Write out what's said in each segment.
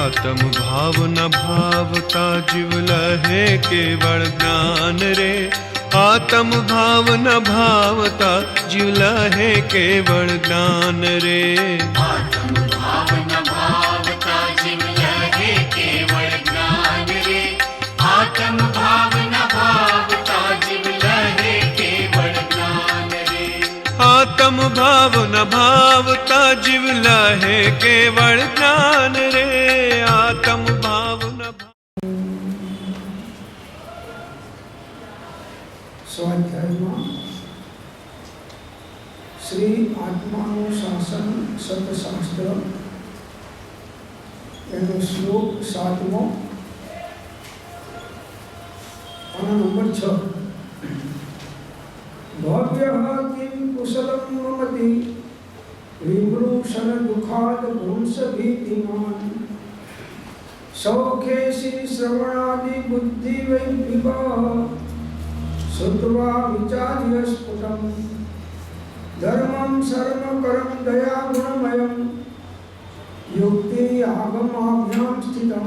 आत्म भाव न भावता जीव लहे केवल ज्ञान रे। आत्म भाव न भावता जीव लहे केवल ज्ञान रे। आत्म भाव न भावता जीव लहे केवल ज्ञान रे। आत्म भाव न भावता जीव लहे केवल ज्ञान रे। आत्म भाव न भावता जीव लहे केवल ज्ञान रे। आत्म भाव न स्वाध्याय श्री आत्मानुशासन सतशास्त्र एनो श्लोक 7मो नंबर 6। भव्य किं कुशलम ममति विमृशन दुखाद भ्रंश भीतिमान। सौखेशि श्रवणादि बुद्धि वैभव श्रुत्वा विचार्य स्फुटम। धर्मं शर्म कर्म दया गुणमयं युक्ति आगमाभ्यां स्थितं।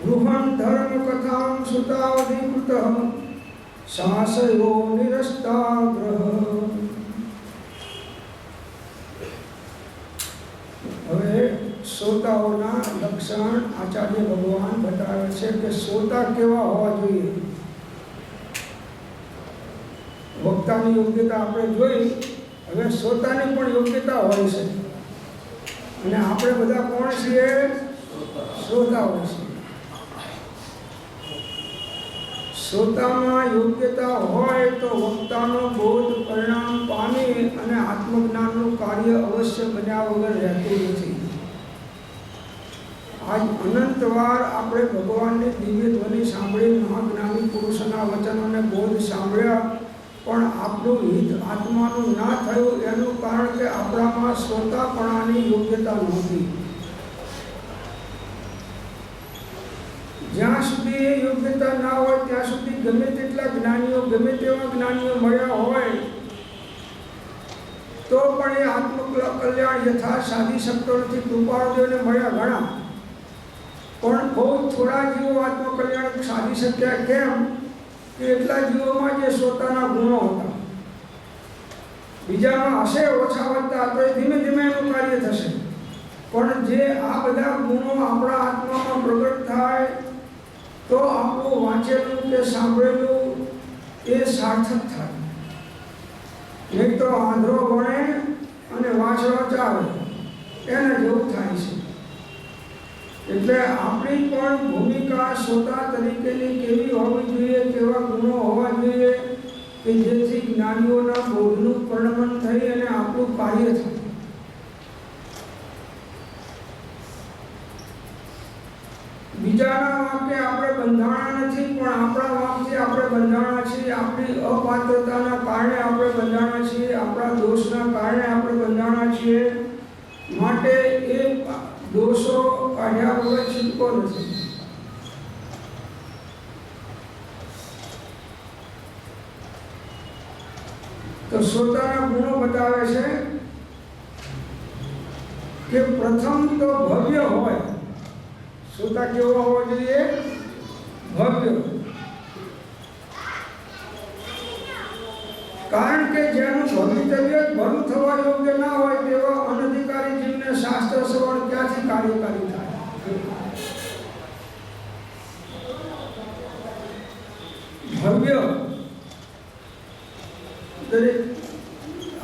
गृहं धर्म कथां श्रुतावधिकृतः शासयो निरस्ताग्रह। હવે શ્રોતાઓના લક્ષણ આચાર્ય ભગવાન બતાવે છે કે શ્રોતા કેવા હોવા જોઈએ। વક્તાની યોગ્યતા આપણે જોઈ, હવે શ્રોતાની પણ યોગ્યતા હોય છે અને આપણે બધા કોણ છીએ? શ્રોતાઓ છીએ। શ્રોતામાં યોગ્યતા હોય તો વક્તાનો બોધ પરિણામ પામી અને આત્મજ્ઞાનનું કાર્ય અવશ્ય બન્યા વગર રહેતું નથી। આજ અનંતવાર આપણે ભગવાનની દિવ્ય ધ્વનિ સાંભળી, મહાજ્ઞાની પુરુષના વચનોને બોધ સાંભળ્યા, પણ આપણું હિત આત્માનું ના થયું એનું કારણ કે આપણામાં શ્રોતાપણાની યોગ્યતા નહોતી। જ્યાં સુધી એ યોગ્યતા ના હોય ત્યાં સુધી ગમે તેટલા જ્ઞાનીઓ, ગમે તેવા જ્ઞાનીઓ મળ્યા હોય તો પણ એ આત્મકલ્યાણ યથા સાધી શકતો નથી। કૃપાળુદેવને મળ્યા ઘણા, પણ બહુ થોડા જીવો આત્મકલ્યાણ સાધી શક્યા। કેમ કે એટલા જીવોમાં જે શ્રોતાના ગુણો હતા, બીજામાં હશે ઓછા વધતા તો એ ધીમે ધીમે એનું કાર્ય થશે, પણ જે આ બધા ગુણો આપણા આત્મામાં પ્રગટ થાય તો આપણું વાંચેલું કે સાંભળેલું એ સાર્થક થાય। નહીં તો આંધળો ભણે અને વાંચવા ચાલે એને જેવું થાય છે। એટલે આપણી પણ ભૂમિકા શ્રોતા તરીકેની કેવી હોવી જોઈએ, કેવા ગુણો હોવા જોઈએ કે જેથી જ્ઞાનીઓના બોધનું પરિણમન થઈ અને આપણું કાર્ય થાય। બીજાના વાંકે આપણે બંધાણા નથી, પણ આપણા વાંકથી આપણે બંધાણા છીએ। આપણી અપાત્રતાના કારણે આપણે બંધાણા છીએ, આપણા દોષના કારણે આપણે બંધાણા છીએ। માટે એ દોષો કાઢ્યા વગર છૂટકો નથી। તો શ્રોતાના ગુણો બતાવે છે કે પ્રથમ તો ભવ્ય હોય। શ્રોતા કેવો હોવો જોઈએ? ભવ્ય। કારણ કે જેનું ભવિતવ્ય ભલું થવા યોગ્ય ના હોય તેવા અનધિકારી જીવને શાસ્ત્ર શ્રવણ ક્યાંથી કાર્યકારી થાય? ભવ્ય દરેક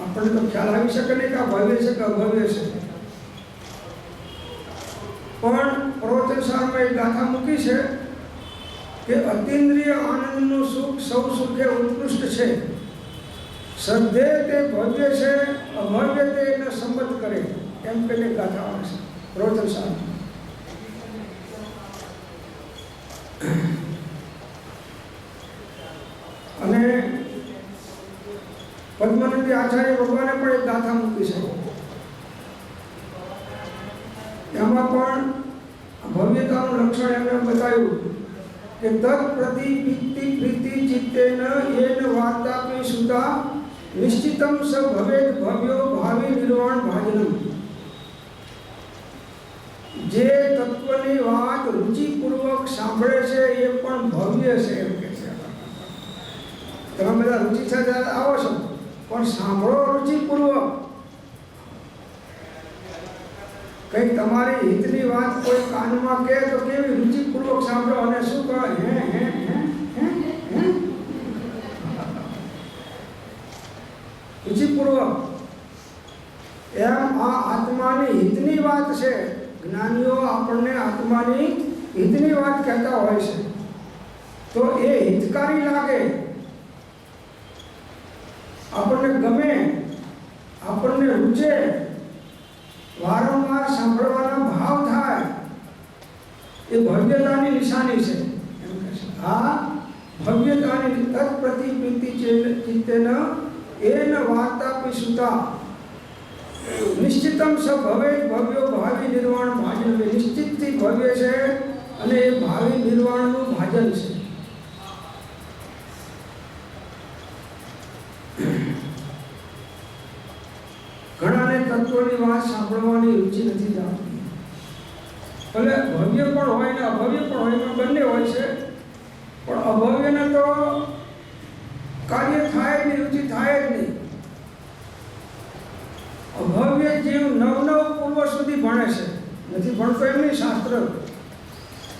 આપણને તો ખ્યાલ આવી શકે નહીં કે આ ભવ્ય છે કે અભવ્ય છે, પણ પ્રવચનસારમાં એક ગાથા મૂકી છે કે અતિન્દ્રિય આનંદનું સુખ સૌ સુખે ઉત્કૃષ્ટ છે। શ્રદ્ધે તે ભવ્ય છે, અભવ્ય તે એને સંમત કરે, એમ કહીને ગાથા આવે છે પ્રવચનસાર। અને પદ્મનંદી આચાર્ય ભગવાને પણ એક ગાથા મૂકી છે, એમાં પણ ભવ્યતાનું લક્ષણ એમને બતાવ્યું કે તત્ પ્રતિ પ્રીતિ ચિત્તેન એન વાર્તાપી સુતા નિશ્ચિતમ સ ભવેદ ભવ્યો ભાવિ નિર્વાણ ભાજનમ। જે તત્વ રુચિપૂર્વક સાંભળે છે એ પણ ભવ્ય છે એમ કે છે. તમે બધા રુચિ સાથે આવો છો પણ સાંભળો રુચિપૂર્વક. કંઈક તમારી હિતની વાત કોઈ કાનમાં કહે તો કેવી રુચિપૂર્વક સાંભળો અને શું કહો? હે હે હે હે રુચિપૂર્વક. એમ આ આત્માની હિતની વાત છે. જ્ઞાનીઓ આપણને આત્માની હિતની વાત કહેતા હોય છે તો એ હિતકારી લાગે, આપણને ગમે, આપણને રૂચે, વારંવાર સાંભળવાના ભાવ થાય, એ ભવ્યતાની નિશાની છે એમ કહે છે. આ ભવ્યતાની તત્પ્રતિપ્રીતિ ચિત્તેન એન વાર્તાપી સુતા નિશ્ચિતમ સ ભવે ભવ્યો ભાવિ નિર્વાણ ભાજન. નિશ્ચિતથી ભવ્ય છે અને એ ભાવિ નિર્વાણનું ભાજન છે. ઘણાને તત્વની વાત સાંભળવાની રુચિ નથી લાગતી. ભલે ભવ્ય પણ હોય ને અભવ્ય પણ હોય, એમાં બંને હોય છે. પણ અભવ્યને તો કાર્ય થાય જ નહીં, રુચિ થાય જ નહીં. અભવ્ય જીવ નવ પૂર્વ સુધી ભણે છે, નથી ભણતો એમની શાસ્ત્ર.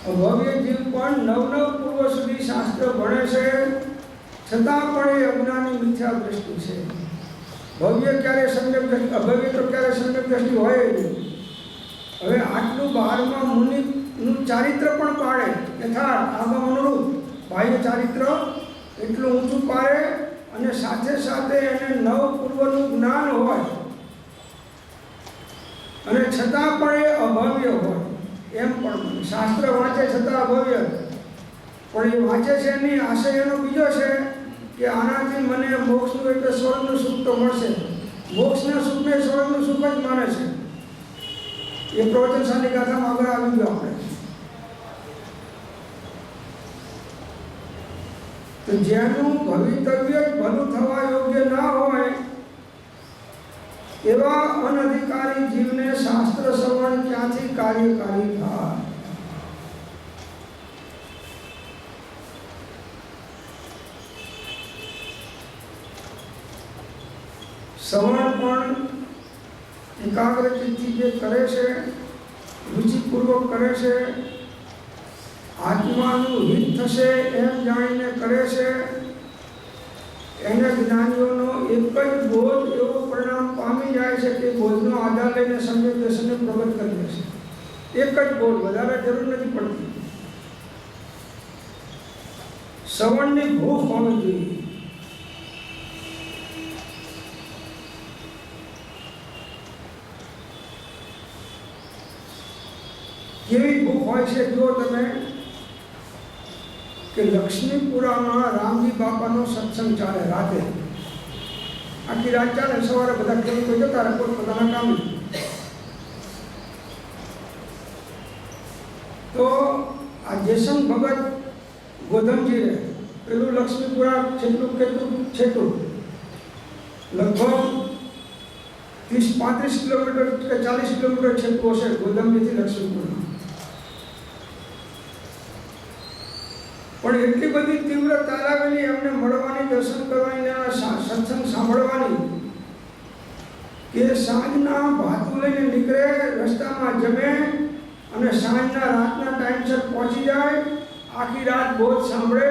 અભવ્ય જીવ પણ નવ પૂર્વ સુધી શાસ્ત્ર ભણે છે, છતાં પણ એ અજ્ઞાની મિથ્યા દ્રષ્ટિ છે. ભવ્ય ક્યારે સમ્યક દ્રષ્ટિ, અભવ્ય તો ક્યારે સમ્યક દ્રષ્ટિ હોય નહીં. હવે આટલું બહારમાં મુનિનું ચારિત્ર પણ પાડે યથાર્થ આગમ અનુરૂપ બાહ્ય ચારિત્ર એટલું ઊંચું પાડે અને સાથે સાથે એને નવ પૂર્વનું જ્ઞાન હોય અને છતાં પણ એ અભવ્ય હોય એમ પણ શાસ્ત્ર વાંચે છતાં અભવ્ય. પણ એ વાંચે છે એની આશય એનો બીજો છે કે આનાથી મને મોક્ષનું એટલે સ્વર્ગનું સુખ તો મળશે. મોક્ષના સુખને સ્વર્ગનું સુખ જ માને છે. એ પ્રવચનશાની ગાથામાં આગળ આવી ગયો આપણે. તો જેનું ભવિતવ્ય ભલું થવા યોગ્ય ના હોય એવા અનધિકારી જીવને શાસ્ત્ર શ્રવણ ક્યાંથી કાર્યકારી થાય? શ્રવણ પણ એકાગ્રચિત્તથી જે કરે છે, રુચિપૂર્વક કરે છે, આત્માનું હિત થશે એમ જાણીને કરે છે, એને જ્ઞાનીઓનો એક જ બોધ એવો પરિણામ પામી જાય છે કે બોધનો આધાર લઈને સમ્યક દર્શનને પ્રગટ કરી દે છે. એક જ બોધ, વધારે જરૂર નથી પડતી. શ્રવણની ભૂખ હોવી જોઈએ. કેવી ભૂખ હોય છે જો તમે કે લક્ષ્મીપુરામાં રામજી બાપાનો સત્સંગ ચાલે રાતે, આખી રાત ચાલે, સવારે બધા ખેડૂતો જતા રહે પોતાના કામે. તો આ જેસંગ ભગત ગોધમજી રહે, પેલું લક્ષ્મીપુરા છેટલું છેટું લગભગ 30-35 કિલોમીટર કે 40 કિલોમીટર છેટું હશે ગોધમજીથી લક્ષ્મીપુરા. પણ એટલી બધી તીવ્ર તારાવેલી એમને મળવાની, દર્શન કરવાની, સત્સંગ સાંભળવાની કે સાંજના ભાતું લઈને નીકળે, રસ્તામાં જમે અને સાંજના રાતના ટાઈમસર પહોંચી જાય, આખી રાત બોધ સાંભળે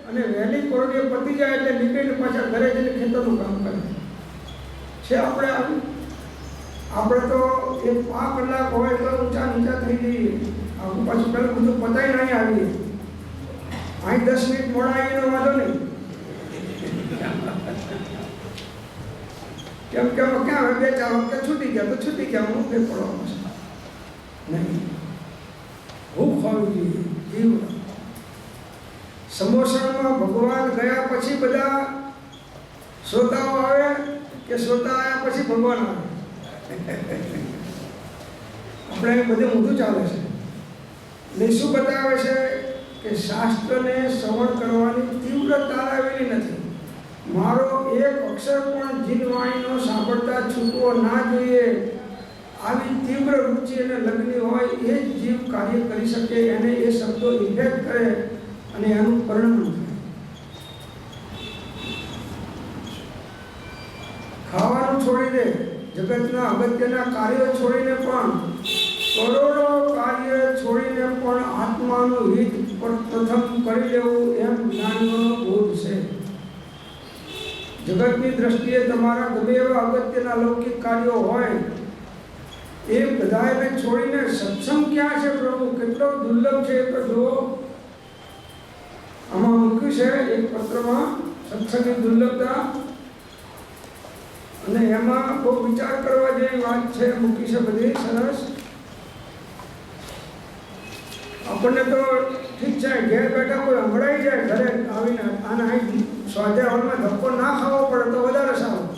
અને વહેલી કોરડીએ પતી જાય એટલે નીકળીને પાછા ઘરે જઈને ખેતરનું કામ કરે છે. આપણે તો એક 5 કલાક હોય તો ઊંચા નીચા થઈ જઈએ, આપણે પાછું પેલું બધું પતાવી નહીં આવીએ. અહીં 10 મિનિટ મોડા આવીને વાંધો નહીં, કેમ કે ક્યાં હવે 2-4 વખત છૂટી ગયા તો છૂટી ગયા, હું ફેર પડવાનું છે નહીં. ભૂખ હોવી જોઈએ તીવ્ર. સમોસામાં ભગવાન ગયા પછી બધા શ્રોતાઓ આવે કે શ્રોતા આવ્યા પછી ભગવાન આવે? આપણે બધે ઊંધું ચાલે છે. ને શું બતાવે છે કે શાસ્ત્રને શ્રવણ કરવાની તીવ્ર તારાવેલી નથી. મારો એક અક્ષર પણ જીન વાણીનો સાંભળતા છૂટવો ના જોઈએ, આવી આવી તીવ્ર રુચિ અને લગ્ન હોય એ જ જીવ કાર્ય કરી શકે, એને એ શબ્દો ઇફેક્ટ કરે અને એનું પરિણામ થાય. ખાવાનું છોડી દે, જગતના અગત્યના કાર્યો છોડીને પણ, કરોડો કાર્ય છોડીને પણ આત્માનું હિત પ્રથમ કરી લેવું એમ જ્ઞાનીઓનો બોધ છે. જગતની દ્રષ્ટિએ તમારા ગમે એવા અગત્યના લૌકિક કાર્યો હોય એ બધાને છોડીને સત્સંગ ક્યાં છે પ્રભુ, કેટલો દુર્લભ છે તો જુઓ. આમાં મૂક્યું છે એક પત્રમાં સત્સંગની દુર્લભતા, અને એમાં બહુ વિચાર કરવા જેવી વાત છે, મૂકી છે બધી સરસ. આપણને તો ઠીક છે, ઘેર બેઠા કોઈ સંભળાઈ જાય ઘરે આવીને, આને અહીં સ્વાધ્યાય હોલમાં ધક્કો ના ખાવો પડે તો વધારે સારું.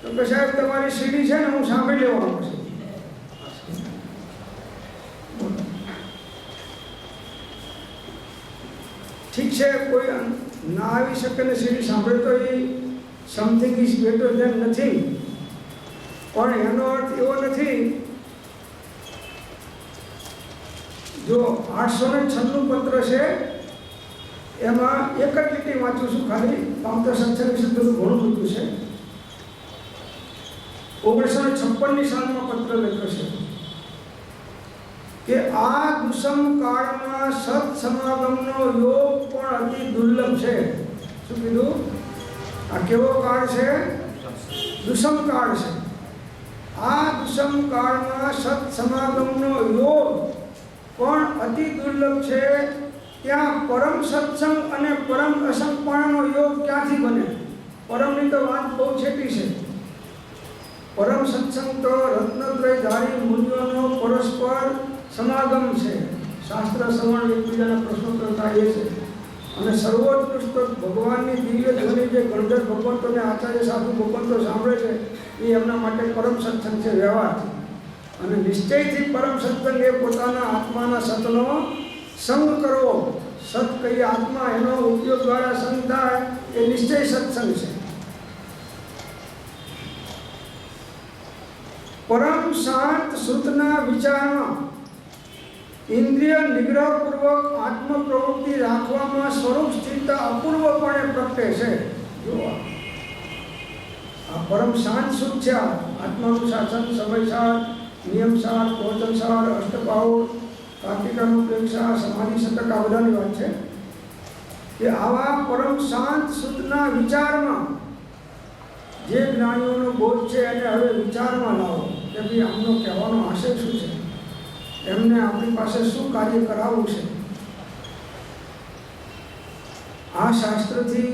તો કે સાહેબ તમારી સીડી છે ને, હું સાંભળી લેવાનું છે. ઠીક છે, કોઈ ના આવી શકે ને સીડી સાંભળે તો એ something is better than nothing, પણ એનો અર્થ એવો નથી. જો 896 પત્ર છે એમાં એક જ લીટી વાંચું છું ખાલી, આમ તો સત્સંગ વિશે બધું ઘણું બધું છે. 1956ની સાલમાં પત્ર લખ્યો છે કે આ દુષમ કાળમાં સત્સમાગમનો યોગ પણ અતિ દુર્લભ છે. શું કીધું? આ કેવો કાળ છે? દુષમ કાળ છે. આ દુષમ કાળમાં સત્સમાગમનો યોગ પણ અતિ દુર્લભ છે. ત્યાં પરમ સત્સંગ અને પરમ અસંગપણાનો યોગ ક્યાંથી બને? પરમની તો વાત બહુ છેટી છે. પરમ સત્સંગ તો રત્નત્રયધારી મુનિઓનો પરસ્પર સમાગમ છે. શાસ્ત્ર શ્રવણ એકબીજાના પ્રશ્નોત્તર એ છે. અને સર્વોત્કૃષ્ટ ભગવાનની દિવ્ય ધ્વનિ જે ગણધર ભગવંતોને આચાર્ય સાધુ ભગવંતો સાંભળે છે એ એમના માટે પરમ સત્સંગ છે, વ્યવહારથી. અને નિશ્ચયથી પરમ સત્સંગ એ પોતાના આત્માના સતનો સંગ કરવો. સત કઈ આત્મા, એનો ઉપયોગ દ્વારા સંગ થાય એ નિશ્ચય સત્સંગ છે. પરમ શાંત શ્રુતના વિચારમાં ઇન્દ્રિય નિગ્રહપૂર્વક આત્મ પ્રવૃત્તિ રાખવામાં સ્વરૂપ સ્થિરતા અપૂર્વપણે પ્રગટે છે. જો આ પરમ શાંત સુખ છે. આત્માનુશાસન, સમયસાર, નિયમસાર, ભોજનસાર, અષ્ટપાઉર, કાર્તિકાનુપેક્ષા, સમાધિ શતક, આ બધાની વાત છે કે આવા પરમ શાંત શુદ્ધના વિચારમાં જે જ્ઞાનીઓનો બોધ છે એને હવે વિચારમાં લાવો કે ભાઈ આમનો કહેવાનો આશય શું છે, એમને આપણી પાસે શું કાર્ય કરાવવું છે. આ શાસ્ત્રથી,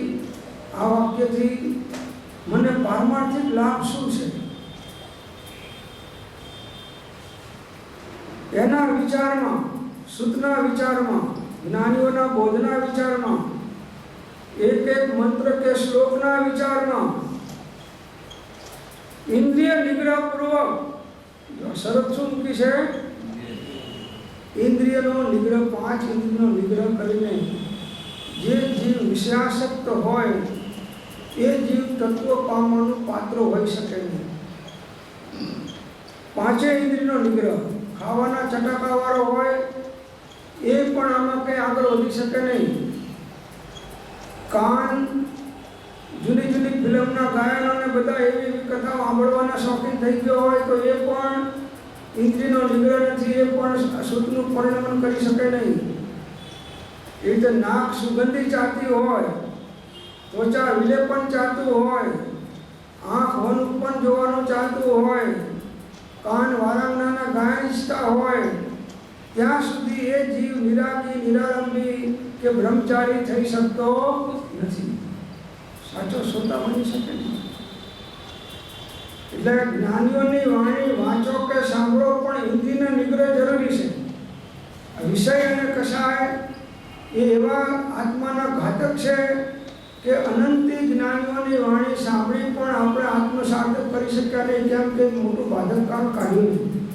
આ વાક્યથી મને પારમાર્થિક લાભ શું છે, એના વિચારમાં, શુદ્ધના વિચારમાં, જ્ઞાનીઓના બોધના વિચારમાં, એક એક મંત્ર કે શ્લોકના વિચારમાં ઇન્દ્રિય નિગ્રહપૂર્વક, શરત શું મૂકી છે? ઇન્દ્રિયનો નિગ્રહ, 5 ઇન્દ્રિયનો નિગ્રહ કરીને જે જીવ વિષયાસક્ત હોય એ જીવ તત્વ પામવાનું પાત્ર હોઈ શકે નહીં. 5 ઇન્દ્રિયનો નિગ્રહ. ખાવાના ચટાકાવાળો હોય એ પણ આમાં કંઈ આગળ વધી શકે નહીં. કાન જુદી જુદી ફિલ્મના ગાયનોને બધા એવી કથાઓ સાંભળવાના શોખીન થઈ ગયો હોય તો એ પણ ઇન્દ્રિયનો નિગ્રહ નથી, એ પણ શુદ્ધનું પરિણમન કરી શકે નહીં. એ રીતે નાક સુગંધી ચાહતી હોય, ત્વચા વિલેપન ચાહતું હોય, આંખ વન ઉપન જોવાનું ચાહતું હોય, કાન વારાંગણાના ગાયન ઈચ્છતા હોય, ત્યાં સુધી એ જીવ નિરાગી, નિરારંભી કે બ્રહ્મચારી થઈ શકતો નથી. સાચો શ્રોતા બની શકે નહીં. એટલે જ્ઞાનીઓની વાણી વાંચો કે સાંભળો, પણ ઇન્દ્રિયનો નિગ્રહ જરૂરી છે. વિષય અને કષાય એ એવા આત્માના ઘાતક છે કે અનંતી જ્ઞાનીઓની વાણી સાંભળી પણ આપણે આત્મસાર્થક કરી શક્યા નહીં. કેમ કે મોટું બાધકકાળ કાઢ્યું નહીં.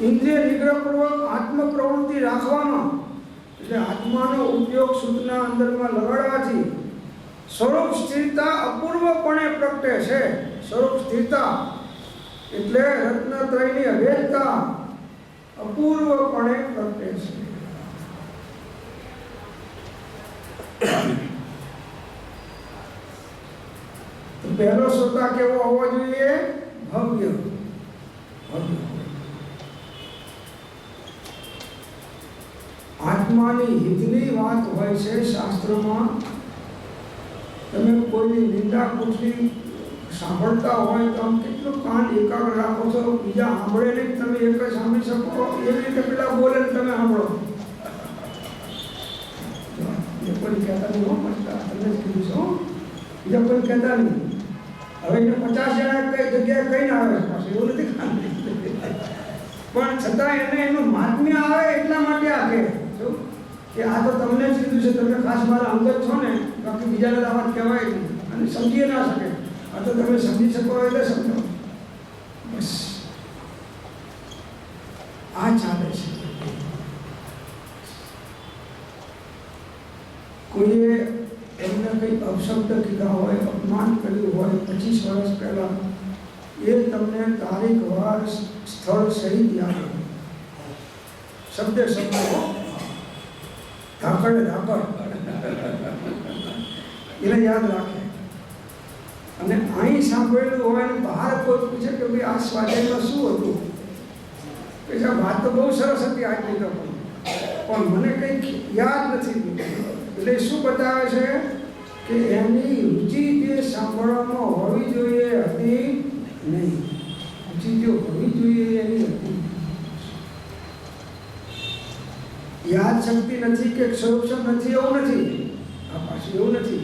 ઇન્દ્રિય નિગ્રહપૂર્વક આત્મ પ્રવૃત્તિ રાખવામાં, એટલે આત્માનો ઉપયોગ શુદ્ધના અંદરમાં લગાડવાથી સ્વરૂપ સ્થિરતા અપૂર્વપણે પ્રગટે છે. સ્વરૂપ સ્થિરતા એટલે રત્નત્રયની અભેદતા અપૂર્વપણે પ્રગટે છે. તો પહેલો શ્રોતા કેવો હોવો જોઈએ? ભવ્ય. આત્માની હિતની વાત હોય છે શાસ્ત્રમાં. તમે કોઈની નિંદા કુટલી સાંભળતા હોય તો આમ કેટલું કાન એકાગ્ર રાખો છો, બીજા સાંભળે નહીં, તમે એક જ સાંભળી શકો એવી રીતે પેલા બોલે ને તમે સાંભળો. કોઈ કહેતા નહીં, હો મસ્તા તમને જ કીધું છો, બીજા કોઈ કહેતા નહીં. હવે એને 50 જણા કઈ જગ્યાએ કઈ ના આવે પાસે એવું નથી ખાલી, પણ છતાં એને એનું મહાત્મ્ય આવે એટલા માટે આપે કે આ તો તમને જ કીધું છે, તમે ખાસ મારા અંગત છો ને, બાકી બીજાને આ વાત કહેવાય નહીં અને સમજી ના શકે. આ તો તમે સમજી શકો એટલે સમજો. બસ આ ચાલે છે. કોઈએ એમને કંઈ અપશબ્દ કીધા હોય, અપમાન કર્યું હોય 25 વર્ષ પહેલા, એ તમને તારીખ, વાર, સ્થળ સહિત યાદ હોય. શબ્દે શબ્દ ધાકડ એને યાદ રાખે. અને અહીં સાંભળેલું હોય ને બહાર કોઈ પૂછે કે ભાઈ આ સ્વાધ્યાયમાં શું હતું, કે વાત તો બહુ સરસ હતી આજની તો, પણ મને કંઈક યાદ નથી. એટલે શું બતાવે છે કે એની રુચિ જે સાંભળવામાં હોવી જોઈએ હતી નહીં. રુચિ જો હોવી જોઈએ એની હતી. યાદ શક્તિ નથી કે ક્ષોભ નથી એવું નથી. આ પાછું એવું નથી.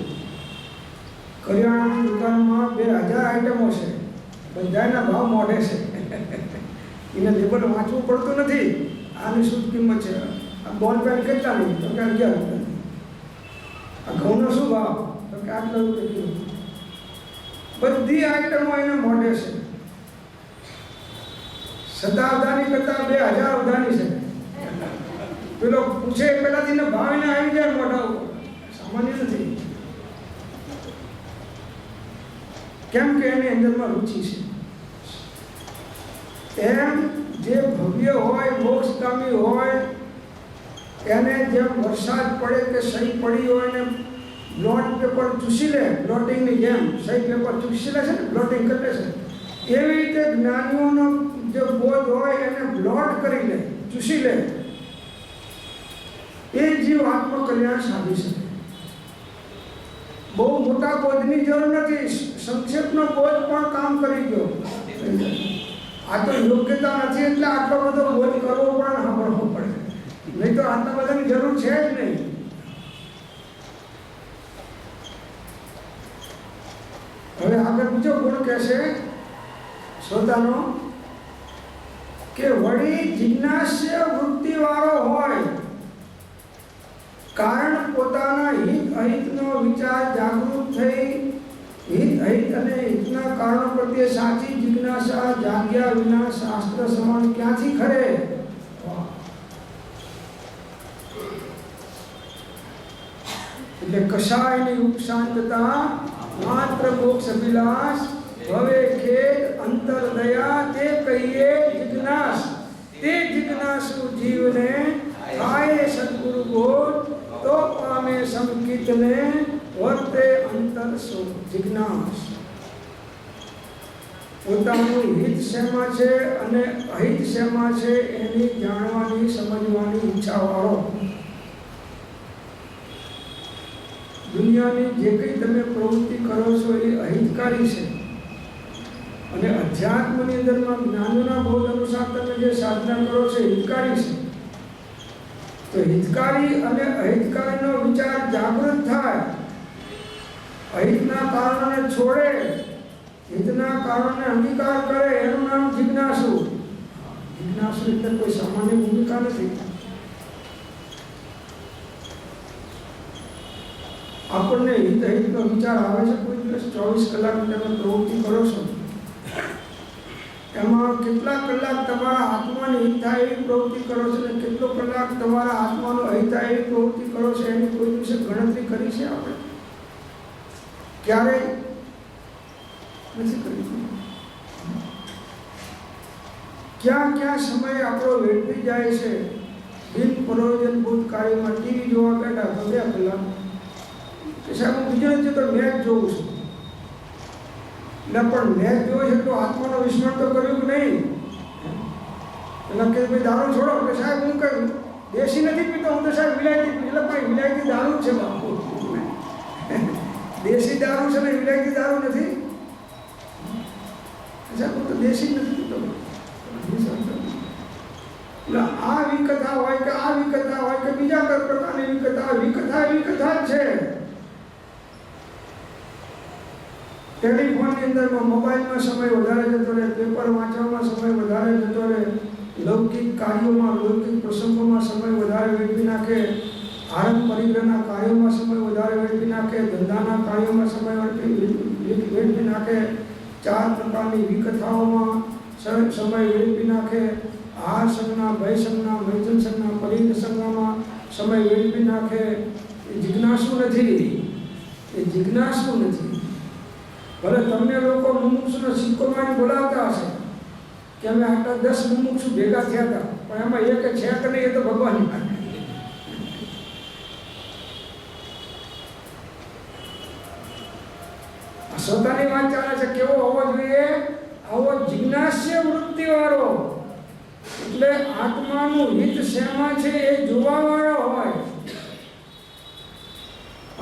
કરિયાણાની દુકાનમાં 2000 આઈટમો છે, બધાના ભાવ મોઢે છે. એને લેબલ વાંચવું પડતું નથી. આની શું કિંમત છે, આ બોલ પેન કેટલા નહીં તો કે 11 રૂપિયા. આ ઘઉંનો શું ભાવ તો કે આટલા રૂપિયા કિલો. બધી આઈટમો એને મોઢે છે. શતાબ્દાની કરતા 2000 ઉધાની છે. પેલો પૂછે પેલાથી ને ભાવ એને આવી જાય મોઢા ઉપર. સામાન્ય નથી. કેમ કે એની અંદરમાં રુચિ છે. એમ જે ભવ્ય હોય, મોક્ષગામી હોય, એને જેમ વરસાદ પડે કે સહી પડી હોય ને બ્લોટ પેપર ચૂસી લે, બ્લોટિંગની જેમ સહી પેપર ચૂસી લે છે ને, બ્લોટિંગ કરે છે, એવી રીતે જ્ઞાનીઓનો જે બોધ હોય એને બ્લોટ કરી લે, ચૂસી લે, એ જીવ આત્મકલ્યાણ સાધી શકે. બહુ મોટા બોધની જરૂર નથી, સંક્ષેપનો બોધ પણ કામ કરી ગયો. આ તો યોગ્યતા નથી એટલે આટલો બધો બોધ કરવો પણ સાંભળવો પડે, નહીં તો આટલા બધાની જરૂર છે જ નહીં. હવે આગળ બીજો ગુણ કહેશે શ્રોતાનો કે વળી જિજ્ઞાસ્ય વૃત્તિવાળો હોય, કારણ પોતાના હિત અહિતનો વિચાર જાગૃત થઈ હિત અહિત અને હિતના કારણો પ્રત્યે સાચી જિજ્ઞાસા જાગ્યા વિના શાસ્ત્ર શ્રવણ ક્યાંથી ખરે? એટલે કશાયની ઉપશાંતતા માત્ર મોક્ષ અભિલાષ ભવે ખેદ અંતર દયા તે કહીએ જિજ્ઞાસ. તે જિજ્ઞાસુ જીવને થાય સદગુરુ બોધ તો પામે સંકિતને વર્તે અંતર જિજ્ઞાસ. પોતાનું હિત શેમાં છે અને અહિત શેમાં છે એની જાણવાની સમજવાની ઈચ્છાવાળો. દુનિયાની જે કંઈ તમે પ્રવૃત્તિ કરો છો એ અહિતકારી છે, અને અધ્યાત્મની અંદરમાં જ્ઞાનોના બોધ અનુસાર તમે જે સાધના કરો છો હિતકારી છે. તો હિતકારી અને અહિતકારીનો વિચાર જાગૃત થાય, અહિતના કારણોને છોડે, હિતના કારણોને અંગીકાર કરે, એનું નામ જિજ્ઞાસુ. જિજ્ઞાસુ એટલે કોઈ સામાન્ય ભૂમિકા નથી. આપણને હિત અહિતનો વિચાર આવે છે કોઈ દિવસ? 24 કલાક તમે પ્રવૃત્તિ કરો છો, એમાં કેટલા કલાક તમારા આત્માની હિત થાય એવી પ્રવૃત્તિ કરો છો ને કેટલો કલાક તમારા આત્માનો અહિત થાય એવી પ્રવૃત્તિ કરો છો, એની કોઈ દિવસે ગણતરી કરી છે આપણે? ક્યારેય નથી કરી. ક્યાં ક્યાં સમય આપણો વેડફી જાય છે બિન પ્રયોજનભૂત કાર્યમાં. ટીવી જોવા બેઠા તો 2 કલાક કે સાહેબ હું બીજો નથી તો મેચ જોઉં છું. એટલે પણ મેચ જોઈ છે તો આત્માનો વિસ્મરણ તો કર્યું કે નહીં? એટલે કે ભાઈ દારૂ છોડો કે સાહેબ હું કહ્યું દેશી નથી પીતો, હું તો સાહેબ વિલાયતી પીતો. એટલે ભાઈ વિલાયતી દારૂ જ છે બાપુ, દેશી દારૂ છે ને વિલાયતી દારૂ નથી. સાહેબ હું તો દેશી નથી પીતો. એટલે આ વિકથા હોય કે આ વિકથા હોય કે બીજા કઈ પ્રકારની વિકથા, વિકથા જ છે. ટેલિફોનની અંદરમાં મોબાઈલમાં સમય વધારે જતો રહે, પેપર વાંચવામાં સમય વધારે જતો રહે, લૌકિક કાર્યોમાં લૌકિક પ્રસંગોમાં સમય વધારે વેડફી નાખે, આનંદ પરિગ્રહના કાર્યોમાં સમય વધારે વેડફી નાખે, ધંધાના કાર્યોમાં સમય વેડફી નાખે, 4 પ્રકારની વિકથાઓમાં સમય વેડફી નાખે, આહાર સંજ્ઞા, ભય સંજ્ઞા, મૈથુન સંજ્ઞા, પરિગ્રહ સંજ્ઞામાં સમય વેડફી નાખે. એ જિજ્ઞાસુ નથી, એ જિજ્ઞાસુ નથી. ભલે તમને લોકો મુમુક્ષુનો સિક્કો મારી બોલાવતા હશે કે અમે આટલા 10 મુમુક્ષુ ભેગા થયા હતા, પણ એમાં એક છે કે નહીં એ તો ભગવાનની વાત. સ્વતાની વાત ચાલે છે. કેવો હોવો જોઈએ? આવો જિજ્ઞાસ્ય વૃત્તિવાળો, એટલે આત્માનું હિત શેમાં છે એ જોવાવાળો હોય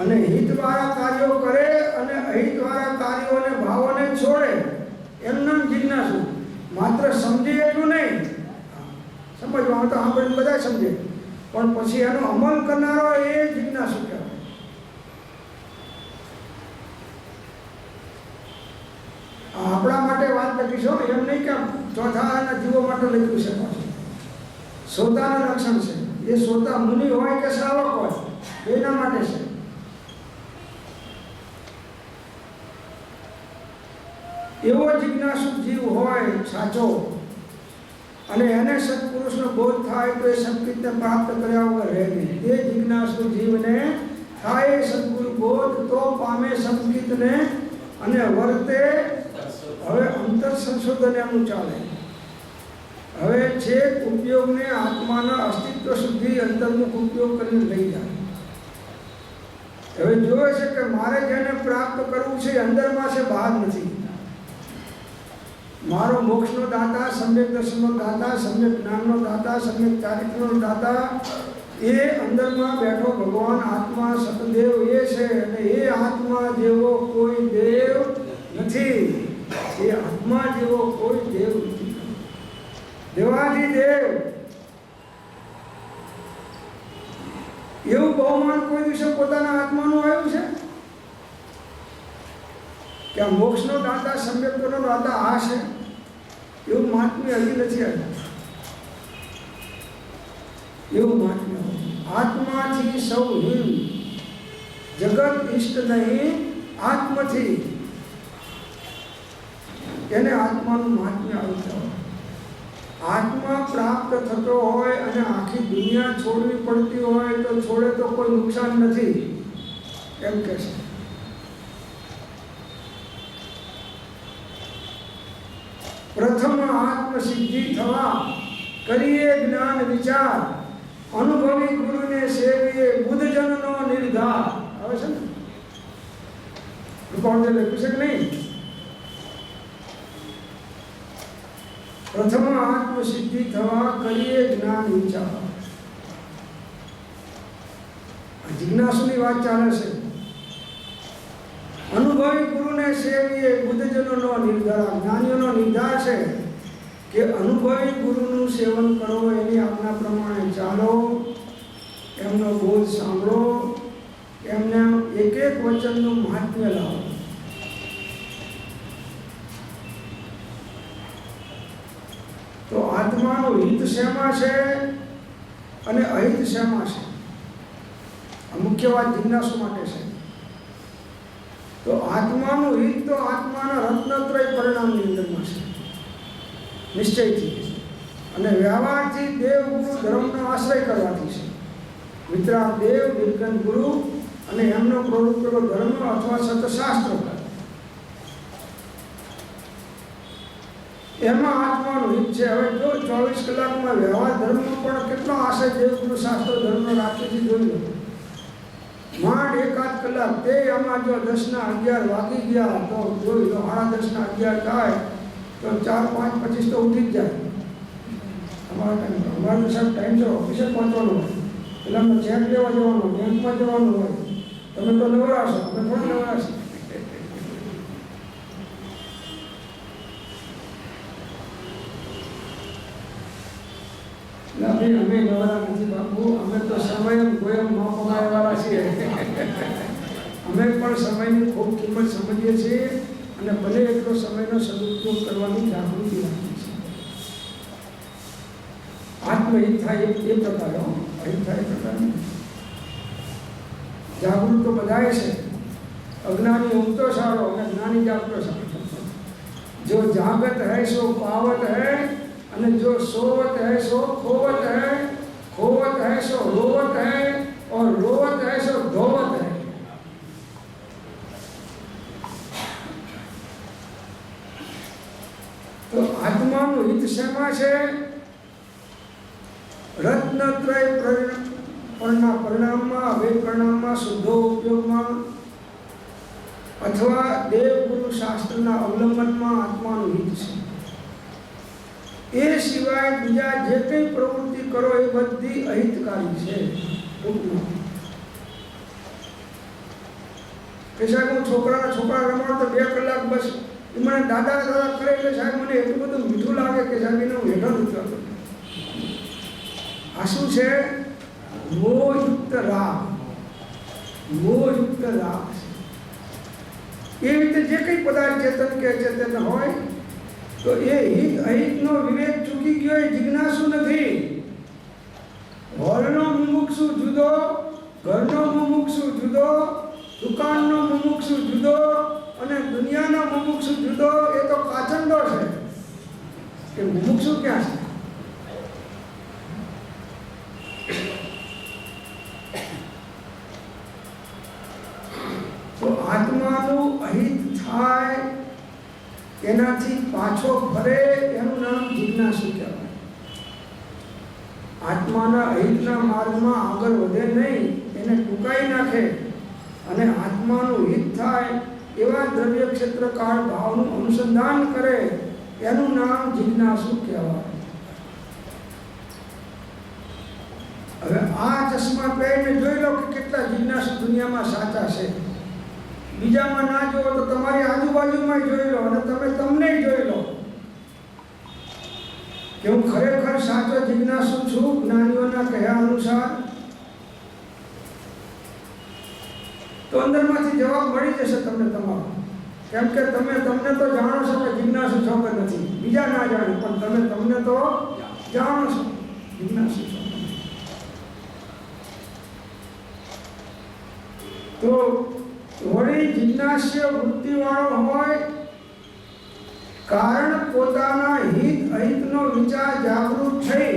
અને હિતવાળા કાર્યો કરે અને અહિતવાળા કાર્યોને ભાવોને છોડે. એમનું જિજ્ઞાસુ. માત્ર સમજે એટલું નહીં, સમજવાનું તો આપણે બધા સમજે, પણ પછી એનો અમલ કરનારો એ જિજ્ઞાસુ કહેવાય. આપણા માટે વાત લખીશું, એમ નહીં કે ચોથાના જીવો માટે લખ્યું છે. શ્રોતાનું લક્ષણ છે. એ શ્રોતા મુનિ હોય કે શ્રાવક હોય, એના માટે છે. એવો જિજ્ઞાસુ જીવ હોય સાચો, અને એને સત્પુરુષનો બોધ થાય તો એ સંકિતને પ્રાપ્ત કર્યા વગર રહે નહીં. એ જિજ્ઞાસુ જીવને થાય સદગુરુ બોધ તો પામે સંકિતને અને વર્તે. હવે અંતર સંશોધન એમનું ચાલે. હવે છેક ઉપયોગને આત્માના અસ્તિત્વ સુધી અંતર્મુખ ઉપયોગ કરીને લઈ જાય. હવે જોવે છે કે મારે જેને પ્રાપ્ત કરવું છે અંદરમાં છે, બહાર નથી. મારો મોક્ષનો દાતા, સમ્યક દર્શનનો દાતા, સમ્યક જ્ઞાનનો દાતા, સમ્યક ચારિત્રનો દાતા એ અંદરમાં બેઠો ભગવાન આત્મા સતદેવ એ છે. અને એ આત્મા જેવો કોઈ દેવ નથી. એ આત્મા જેવો કોઈ દેવ નથી. દેવાધિદેવ એવું બહુમાન કોઈ દિવસે પોતાના આત્માનું આવ્યું છે કે આ મોક્ષનો દાતા, સમ્યકનો દાતા આ છે, એવું મહાત્મ્ય હજી નથી આવ્યું. એવું મહાત્મ્ય આત્માથી સૌ હિમ, જગત ઇષ્ટ નહીં આત્મથી. એને આત્માનું મહાત્મ્ય આવ્યું. આત્મા પ્રાપ્ત થતો હોય અને આખી દુનિયા છોડવી પડતી હોય તો છોડે તો કોઈ નુકસાન નથી, એમ કે છે. પ્રથમ આત્મસિદ્ધિ થવા કરીએ જ્ઞાન વિચાર, અનુભવી ગુરુને સેવીએ બુદ્ધજનનો નિર્ધાર. આવે છે ને કોણ લખ્યું છે કે નહીં? પ્રથમ આત્મસિદ્ધિ થવા કરીએ જ્ઞાન વિચાર. જિજ્ઞાસુની વાત ચાલે છે. અનુભવી ગુરુને સેવીએ બુદ્ધજનોનો નિર્ધાર. જ્ઞાનીઓનો નિર્ધાર છે કે અનુભવી ગુરુનું સેવન કરો, એની આજ્ઞા પ્રમાણે ચાલો, એમનો બોધ સાંભળો, એમને એક એક વચનનું મહાત્મ્ય લાવો. તો આત્માનું હિત શેમાં છે અને અહિત શેમાં છે? આ મુખ્ય વાત જિજ્ઞાસુ માટે છે. તો આત્માનું હિત તો આત્માના રત્નત્રય પરિણામની અંદરમાં છે, નિશ્ચયથી. અને વ્યવહારથી દેવ ગુરુ ધર્મનો આશ્રય કરવાથી છે. વિતરાગ દેવ, નિર્ગન ગુરુ અને એમનો પ્રવૃત્તિનો ધર્મ અથવા સતશાસ્ત્ર. એમાં આત્માનું હિત છે. હવે જો 24 કલાકમાં વ્યવહાર ધર્મનો પણ કેટલો આશય દેવગુરુ શાસ્ત્રો ધર્મનો રાખે છે જોઈ લો. માંડ 1-8 કલાક તે આમાં જો 10:11 વાગી ગયા તો જોઈ લો, 10:11 થાય તો 4-5-25 તો ઉઠી જ જાય. અમારું સાહેબ ટાઈમ છે, ઓફિસે પહોંચવાનું હોય, એટલે અમે ચેક લેવા જવાનું, બેંકમાં જવાનું હોય. તમે તો નવરાશો, અમે પણ નવરાશો. અમે નવરા નથી બાપુ, અમે તો સમય ગોયમ ન પમાડવાળા છીએ. અમે પણ સમયની ખૂબ કિંમત સમજીએ છીએ અને ભલે એટલો સમયનો સદુપયોગ કરવાની જાગૃતિ રાખીએ છીએ. આત્મહિત થાય એ પ્રકારે, અહિત થાય એ પ્રકારે જાગૃત તો બધાય છે. અજ્ઞાની ઊંઘતો સારો અને જ્ઞાની જાગતો સારો. જો જાગત હૈ સો પાવત હૈ અને जो सोवत है सो खोवत है, खोवत है सो रोवत है और रोवत है सो धोवत है. तो आत्माનું હિત શેમાં છે? રત્નત્રય પરિણામમાં, વેદ પરિણામમાં, શુદ્ધો ઉપયોગમાં અથવા દેવગુરુ શાસ્ત્રના અવલંબનમાં આત્માનું હિત છે. એ સિવાય બીજા જે કંઈ પ્રવૃત્તિ કરો એ બધી અહિતકારી છે. કે સાહેબ હું છોકરા રમાડતો 2 કલાક બસ એ મને દાદા કરે એટલે સાહેબ મને એટલું બધું મીઠું લાગે કે સાહેબ એને હું હેઠળ નથી કરતો. આ શું છે? મોહયુક્ત રાગ. મોહયુક્ત રાગ. એ રીતે જે કંઈ પદાર્થ ચેતન કે અચેતન હોય તો એ હિત અહિતનો વિવેક ચૂકી ગયો એ જિજ્ઞાસુ નથી. હોલનો મુમુક્ષુ જુદો, ઘરનો મુમુક્ષુ જુદો, દુકાનનો મુમુક્ષુ જુદો અને દુનિયાનો મુમુક્ષુ જુદો. એ તો કાચંડો છે કે મુમુક્ષુ ક્યાં છે? તો આત્માનું અહિત થાય, એનાથી પાછો ફરે એનું નામ જિજ્ઞાસુ કહેવાય. આત્માના અહિતના માર્ગમાં આગળ વધે નહીં, એને ટૂંકાઈ નાખે અને આત્માનું હિત થાય એવા દ્રવ્ય ક્ષેત્ર કાળ ભાવનું અનુસંધાન કરે એનું નામ જિજ્ઞાસુ કહેવાય. હવે આ ચશ્મા પહેરીને જોઈ લો કે કેટલા જિજ્ઞાસુ દુનિયામાં સાચા છે. બીજામાં ના જોવો તો તમારી આજુબાજુમાં જોઈ લો અને તમે તમને જોઈ લો કે હું ખરેખર સાચો જિજ્ઞાસુ છું જ્ઞાનીઓના કહ્યા અનુસાર. તો અંદરમાંથી જવાબ મળી જશે તમને તમારો. કેમ કે તમે તમને તો જાણો છો કે જિજ્ઞાસુ છો કે નથી. બીજા ના જાણે પણ તમે તમને તો જાણો છો જિજ્ઞાસુ છો. તો વળી જિજ્ઞાસ્ય વૃત્તિવાળો હોય, કારણ પોતાના હિત અહિતનો વિચાર જાગૃત થઈ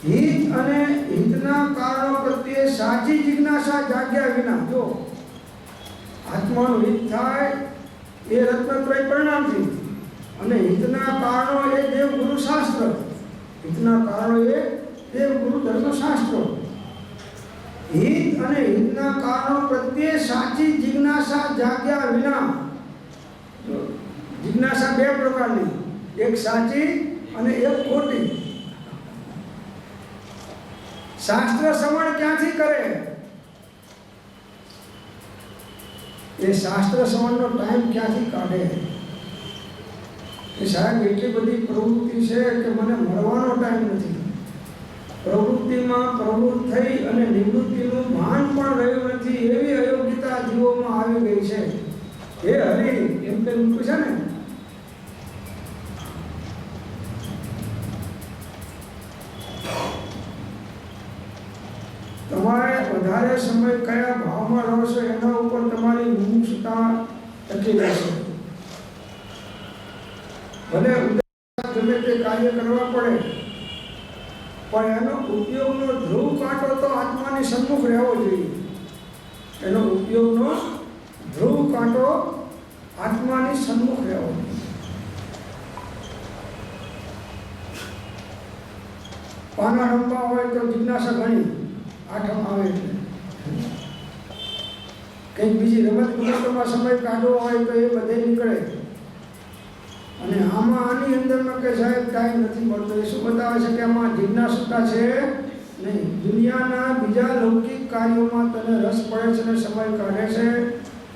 હિત અને હિતના કારણો પ્રત્યે સાચી જિજ્ઞાસા જાગ્યા વિના જો આત્માનું હિત થાય એ રત્નત્રય પરિણામથી અને હિતના કારણો એ દેવગુરુ શાસ્ત્ર, હિતના કારણો એ દેવગુરુ ધર્મશાસ્ત્રો. હિત અને હિતના કારણો પ્રત્યે સાચી જિજ્ઞાસા જાગ્યા વિના, જિજ્ઞાસા 2 પ્રકારની, એક સાચી અને એક ખોટી. શાસ્ત્ર શ્રવણ ક્યાંથી કરે? એ શાસ્ત્ર શ્રવણનો ટાઈમ ક્યાંથી કાઢે? કે સાહેબ એટલી બધી પ્રવૃત્તિ છે કે મને મળવાનો ટાઈમ નથી. પ્રવૃત્તિમાં પ્રવૃત્ત થઈ અને નિવૃત્તિનું ભાન પણ રહ્યું નથી એવી અયોગ્યતા જીવોમાં આવી ગઈ છે. હે હરિ એમ તેમ પૂછે ને, તમારે વધારે સમય કયા ભાવમાં રહો છો એના ઉપર તમારી મુમુક્ષુતા ટકી રહેશે. ભલે ગમે તે કાર્ય કરવા પડે પણ એનો ઉપયોગનો ધ્રુવ કાંટો તો આત્માની સન્મુખ રહેવો જોઈએ. એનો ઉપયોગનો ધ્રુવ કાંટો આત્માની સન્મુખ રહેવો જોઈએ. પાના રમવા હોય તો જિજ્ઞાસા ઘણી આઠમ આવે એટલે કંઈક બીજી રમત ગમતમાં સમય કાઢવો હોય તો એ બધે નીકળે. અને આમાં આની અંદરમાં કે સાહેબ ટાઈમ નથી મળતો, એ શું બતાવે છે કે આમાં જિજ્ઞાસુતા છે નહીં. દુનિયાના બીજા લૌકિક કાર્યોમાં તને રસ પડે છે અને સમય કાઢે છે,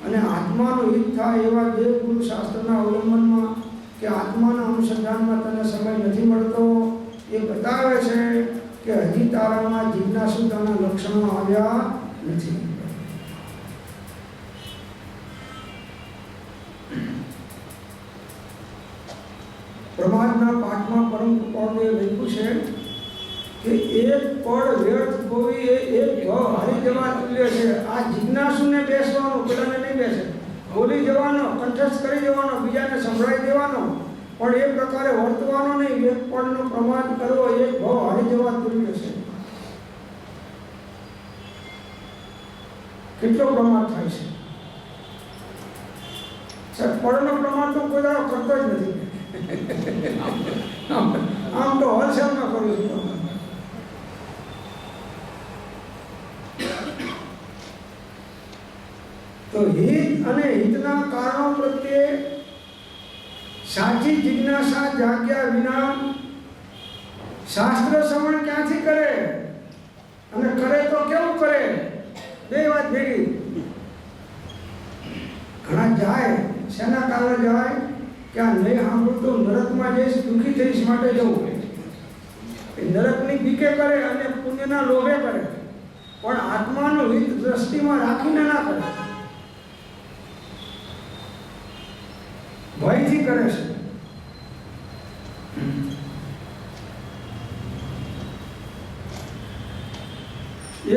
અને આત્માનું હિત થાય એવા દેવ ગુરુ શાસ્ત્રના અવલંબનમાં કે આત્માના અનુસંધાનમાં તને સમય નથી મળતો, એ બતાવે છે કે હજી તારામાં જિજ્ઞાસુતાના લક્ષણો આવ્યા નથી. પ્રમાદના પાઠમાં પરમ કૃપાળુએ લખ્યું છે કે એક પળ વ્યર્થ ગોવી એ એક ભાવ હારી જવા તુલ્ય છે. આ જિજ્ઞાસુને બેસવાનો, પેલાને નહીં બેસે, બોલી જવાનો, કંઠસ્થ કરી જવાનો, બીજાને સંભળાઈ દેવાનો, પણ એ પ્રકારે વર્તવાનો નહીં. એક પળનો પ્રમાદ કરવો એક ભાવ હારી જવા તુલ્ય છે. કેટલો પ્રમાદ થાય છે સાહેબ? પળનો પ્રમાદ તો કોઈ દાડો કરતો જ નથી. આમ તો હોલસેલમાં કરું છું. તો હિત અને હિતના કારણો પ્રત્યે સાચી જિજ્ઞાસા જાગ્યા વિના શાસ્ત્ર શ્રવણ ક્યાંથી કરે? અને કરે તો કેવું કરે? બે વાત ભેગી. ઘણા જાય, શેના કારણે જાય? કે આ નહીં સાંભળતો નરકમાં જઈશ, દુઃખી થઈશ માટે જવું. એ નરકની બીકે કરે અને પુણ્યના લોભે કરે, પણ આત્માનું હિત દ્રષ્ટિમાં રાખીને ના કરે, ભયથી કરે છે.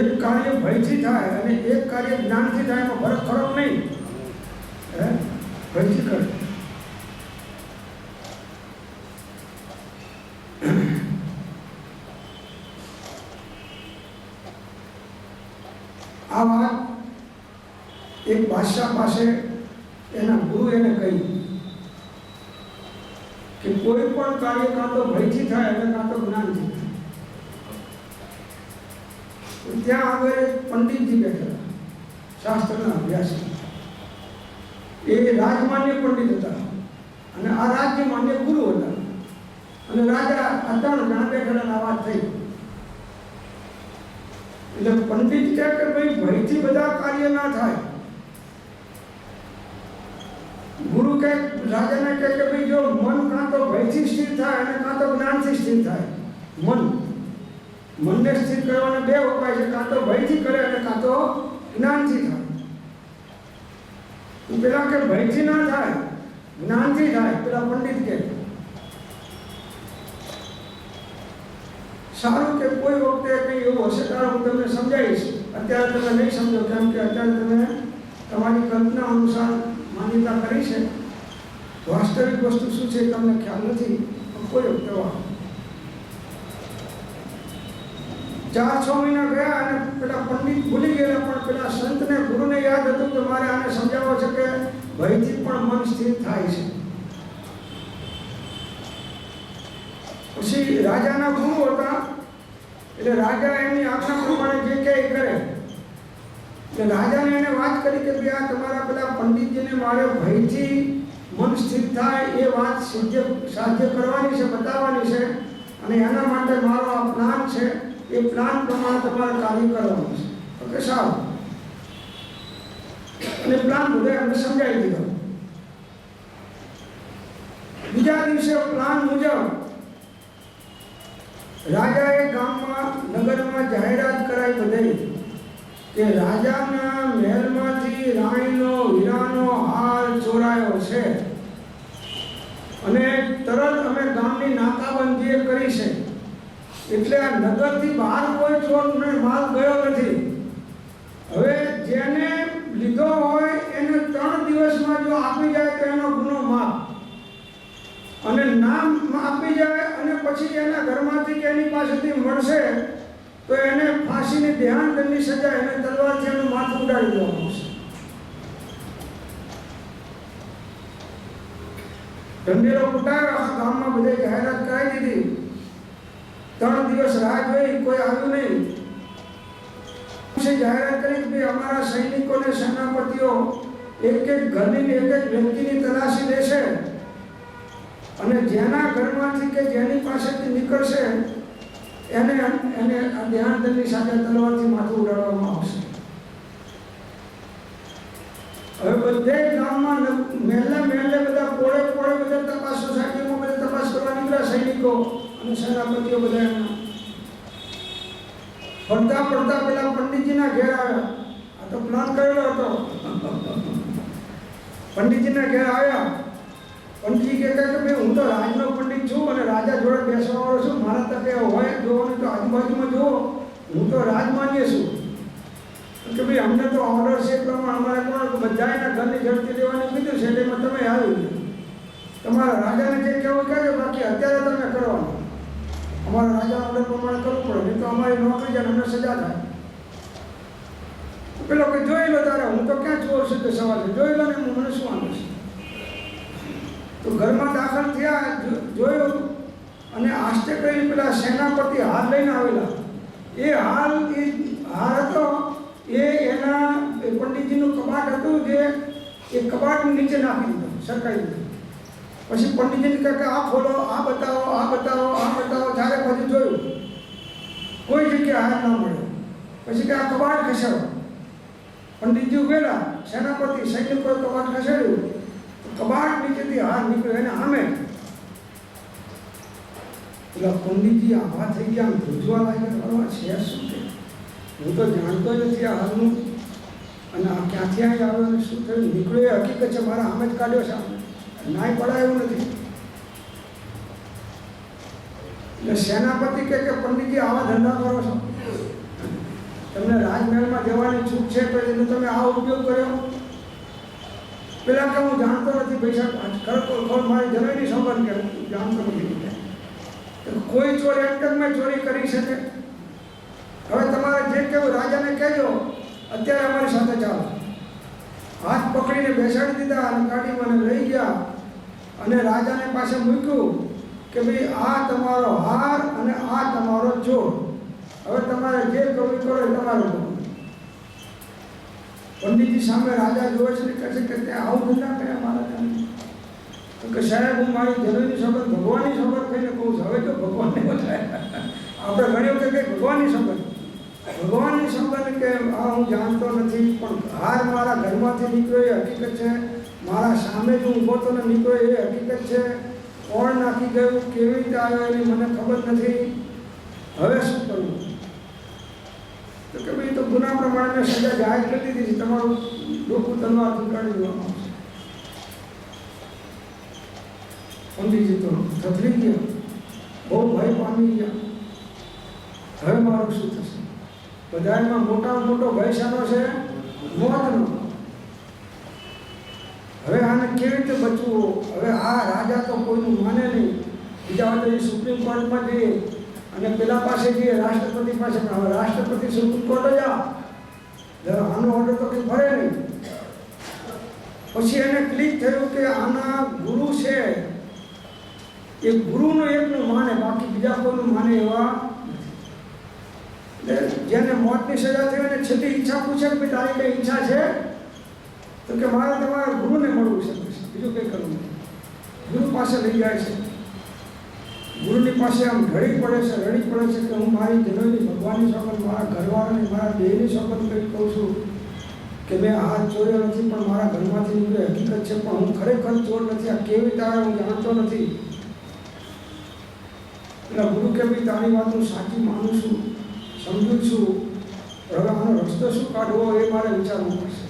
એક કાર્ય ભયથી થાય અને એક કાર્ય જ્ઞાનથી થાય, એમાં ફરક ખરો નહીં. ભયથી કરે. આ વાત એક બાદશાહ પાસે એના ગુરુ એને કહી કે કોઈ પણ કાર્ય કાં તો ભયથી થાય અને કાં તો જ્ઞાનથી થાય. ત્યાં આગળ એક પંડિતજી બેઠેલા, શાસ્ત્રના અભ્યાસી. એ રાજમાન્ય પંડિત હતા અને આ રાજ્યમાન્ય ગુરુ હતા. અને રાજા આ 3 જણા બેઠેલા આ વાત થઈ. એટલે પંડિત કહે કે ભાઈ ભયથી બધા કાર્ય ના થાય. ગુરુ કહે, રાજાને કહે કે ભાઈ જો મન કાં તો ભયથી સ્થિર થાય અને કાં તો જ્ઞાનથી સ્થિર થાય. મનને સ્થિર કરવાના 2 ઉપાય છે, કાં તો ભયથી કરે અને કાં તો જ્ઞાનથી થાય. પેલા કે ભયથી ના થાય, જ્ઞાનથી થાય. પેલા પંડિત કહે સારું કે કોઈ વખતે કંઈ એવું હશે ત્યારે હું તમને સમજાવીશ, અત્યારે તમે નહીં સમજો, કેમ કે અત્યારે તમે તમારી કલ્પના અનુસાર માન્યતા કરી છે. વાસ્તવિક વસ્તુ શું છે તમને ખ્યાલ નથી. કોઈ વખતે 4-6 મહિના ગયા અને પેલા પંડિત ભૂલી ગયેલા, પણ પેલા સંતને ગુરુને યાદ હતું કે મારે આને સમજાવવો છે કે ભયથી પણ મન સ્થિર થાય છે. પછી રાજાના ગુરુ હતા એટલે રાજા એમની આજ્ઞા પ્રમાણે જે કહે એ કરે. એટલે રાજાને એને વાત કરી કે ભાઈ આ તમારા પેલા પંડિતજીને મારે ભયથી મન સ્થિર થાય એ વાત સાધ્ય કરવાની છે, બતાવવાની છે, અને એના માટે મારો આ પ્લાન છે. એ પ્લાન પ્રમાણે તમારે કાર્ય કરવાનું છે. ઓકે સારું. અને પ્લાન બધે એમને સમજાવી દીધો. બીજા દિવસે પ્લાન મુજબ રાજાએ ગામમાં, નગરમાં જાહેરાત કરાઈ બધે કે રાજાના મહેલમાંથી રાણીનો હીરાનો હાર ચોરાયો છે અને તરત અમે ગામની નાકાબંધી કરી છે. એટલે આ નગરથી બહાર કોઈ ચોરનો માલ ગયો નથી. હવે જેને લીધો હોય એને 3 દિવસમાં જો આપી જાય તો એનો ગુનો માફ, અને નામ આપી જાય અને પછી એના ઘરમાંથી કે એની પાસેથી મળશે તો એને ફાંસીની દેહાંતની સજા, એને તલવારથી એનું માથું ઉડાડી દેવાનું છે. ઢંઢેરો કુટાયો, ગામમાં બધે જાહેરાત કરાવી દીધી. 3 દિવસ રાહ જોઈ, કોઈ આવ્યું નહીં. પછી જાહેરાત કરી કે ભાઈ અમારા સૈનિકોને સેનાપતિઓ એક એક ઘરની એક એક વ્યક્તિની તલાશી લેશે અને જેના ઘરમાંથી કે જેની પાસેથી નીકળશે એને આ ધ્યાનદંડની સાથે તલવારથી માથું ઉડાડવામાં આવશે. હવે બધે ગામમાં મહેલે બધા પોળે બધા તપાસ સોસાયટીમાં બધા તપાસ કરવા નીકળ્યા સૈનિકો અને સેનાપતિઓ બધા એમના પડતા પેલા પંડિતજીના ઘેર આવ્યા. આ તો પ્લાન કરેલો હતો. પંડિતજીના ઘેર આવ્યા. પંડિતજી કહે કે ભાઈ હું તો રાજનો પંડિત છું અને રાજા જોડે બેસવાવાળો છું, મારા તકે હોય જોવાનું તો આજુબાજુમાં જુઓ, હું તો રાજમાન્ય છું કે ભાઈ અમને તો ઓર્ડર છે પ્રમાણે અમારે કોણ બધાના ઘરની ઝડપી લેવાનું કીધું છે એટલે તમે આવી તમારા રાજાને જે કહેવું કહેજો, બાકી અત્યારે તમે કરવાનું. અમારા રાજા ઓર્ડર પ્રમાણે કરવું પડે, નહીં તો અમારી નોકરી જાય, અમને સજા થાય. પેલો કે જોઈ લો તારે, હું તો ક્યાં ચોર છે તે સવાલ છે, જોઈ લો ને મને શું વાંધો છે. તો ઘરમાં દાખલ થયા, જોયું અને આશ્ચર્ય કરીને પેલા સેનાપતિ હાર લઈને આવેલા. એ હાર હતો એ એના પંડિતજીનું કબાટ હતું, જે એ કબાટની નીચે નાખી દીધું, સરકારી દીધું. પછી પંડિતજીને કહે કે આ ખોલો, આ બતાવો, આ બતાવો, આ બતાવો. જ્યારે પછી જોયું કોઈ જગ્યાએ હાર ના મળ્યો. પછી કે આ કબાટ ખસેડો. પંડિતજી ઉભેલા, સેનાપતિ સૈનિકોએ કબાટ ખસેડ્યું, કબાટ નીચેથી હાર નીકળ્યો એને સામે. પેલા પંડિતજી આભા થઈ ગયા, ભૂજવા લાગ્યા, છે શું કે હું તો જાણતો જ નથી આ હાલનું, અને આ ક્યાંથી આવી આવ્યો અને શું થયું નીકળ્યો એ હકીકત છે, મારા સામે જ કાઢ્યો છે, નાય પડાય એવું નથી. એટલે સેનાપતિ કે પંડિતજી આવા ધંધા કરો છો, તમને રાજમહેલમાં જવાની છૂટ છે તો એનો તમે આ ઉપયોગ કર્યો. પેલા કે હું જાણતો નથી પૈસા ખરેખર મારી જમીનની સંબંધ કે હું જાણતો નથી. કોઈ ચોર એકદમ ચોરી કરી શકે. હવે તમારે જે કહેવું રાજાને કહેજો, અત્યારે અમારી સાથે ચાલો. હાથ પકડીને બેસાડી દીધા અને કાઢી મને લઈ ગયા અને રાજાને પાસે મૂક્યું કે ભાઈ આ તમારો હાર અને આ તમારો ચોર, હવે તમારે જે કરવું કરો એ તમારું કરવું. પંડિતજી સામે રાજા જોવે છે ને કહે છે કે ત્યાં આવું ધંધા કર્યા મારા. તો કે સાહેબ હું મારી જરૂરી સંબંધ ભગવાનની સંબંધ કહીને કહું છું. હવે તો ભગવાનને બતાવે આપણે ઘણી વખત કે ભગવાનની સંબંધ કે આ હું જાણતો નથી, પણ હાર મારા ઘરમાંથી નીકળ્યો એ હકીકત છે, મારા સામે જો ઊભો તો ને નીકળ્યો એ હકીકત છે, કોણ નાખી ગયું કેવી રીતે આવ્યો એની મને ખબર નથી, હવે શું કરવું. તો કે ભાઈ તો ગુના પ્રમાણે મેં સજા જાહેર કરી દીધી છે, તમારું ડોકું તલવારથી કાઢી દેવામાં આવશે. પંડિતજી તો થથરી ગયા, બહુ ભય પામી ગયા. હવે મારું શું થશે? બધામાં મોટામાં મોટો ભય શાનો છે? મોતનો. હવે આને કેવી રીતે બચવું? હવે આ રાજા તો કોઈનું માને નહીં. બીજા વખતે સુપ્રીમ કોર્ટમાં જઈએ અને પેલા પાસે જઈએ રાષ્ટ્રપતિ પાસે, પણ હવે રાષ્ટ્રપતિ સુપ્રીમ કોર્ટ જ આનો ઓર્ડર તો કંઈ ફરે નહીં. પછી એને ક્લિક થયું કે આના ગુરુ છે એ ગુરુનું એકનું માને, બાકી બીજા કોઈનું માને એવા. જેને મોતની સજા થઈ અને છેલ્લી ઈચ્છા પૂછે કે ભાઈ તારી કઈ ઈચ્છા છે? તો કે મારે તમારા ગુરુને મળવું છે, બીજું કંઈ કરવું નથી. ગુરુ પાસે લઈ જાય છે. ગુરુની પાસે આમ રડી પડે છે કે હું મારી જનોની ભગવાનની સોગંદ, મારા ઘરવાળાને મારા દેહની સોગંદ કરી કહું છું કે મેં હાથ ચોર્યો નથી, પણ મારા ઘરમાંથી નીકળે હકીકત છે, પણ હું ખરેખર ચોર નથી. આ કેવી રીતે હું જાણતો નથી. એટલે ગુરુ કે ભાઈ તારી વાત હું સાચી માનું છું, સમજુ છું, હવે આનો રસ્તો શું કાઢવો એ મારે વિચારવું પડશે.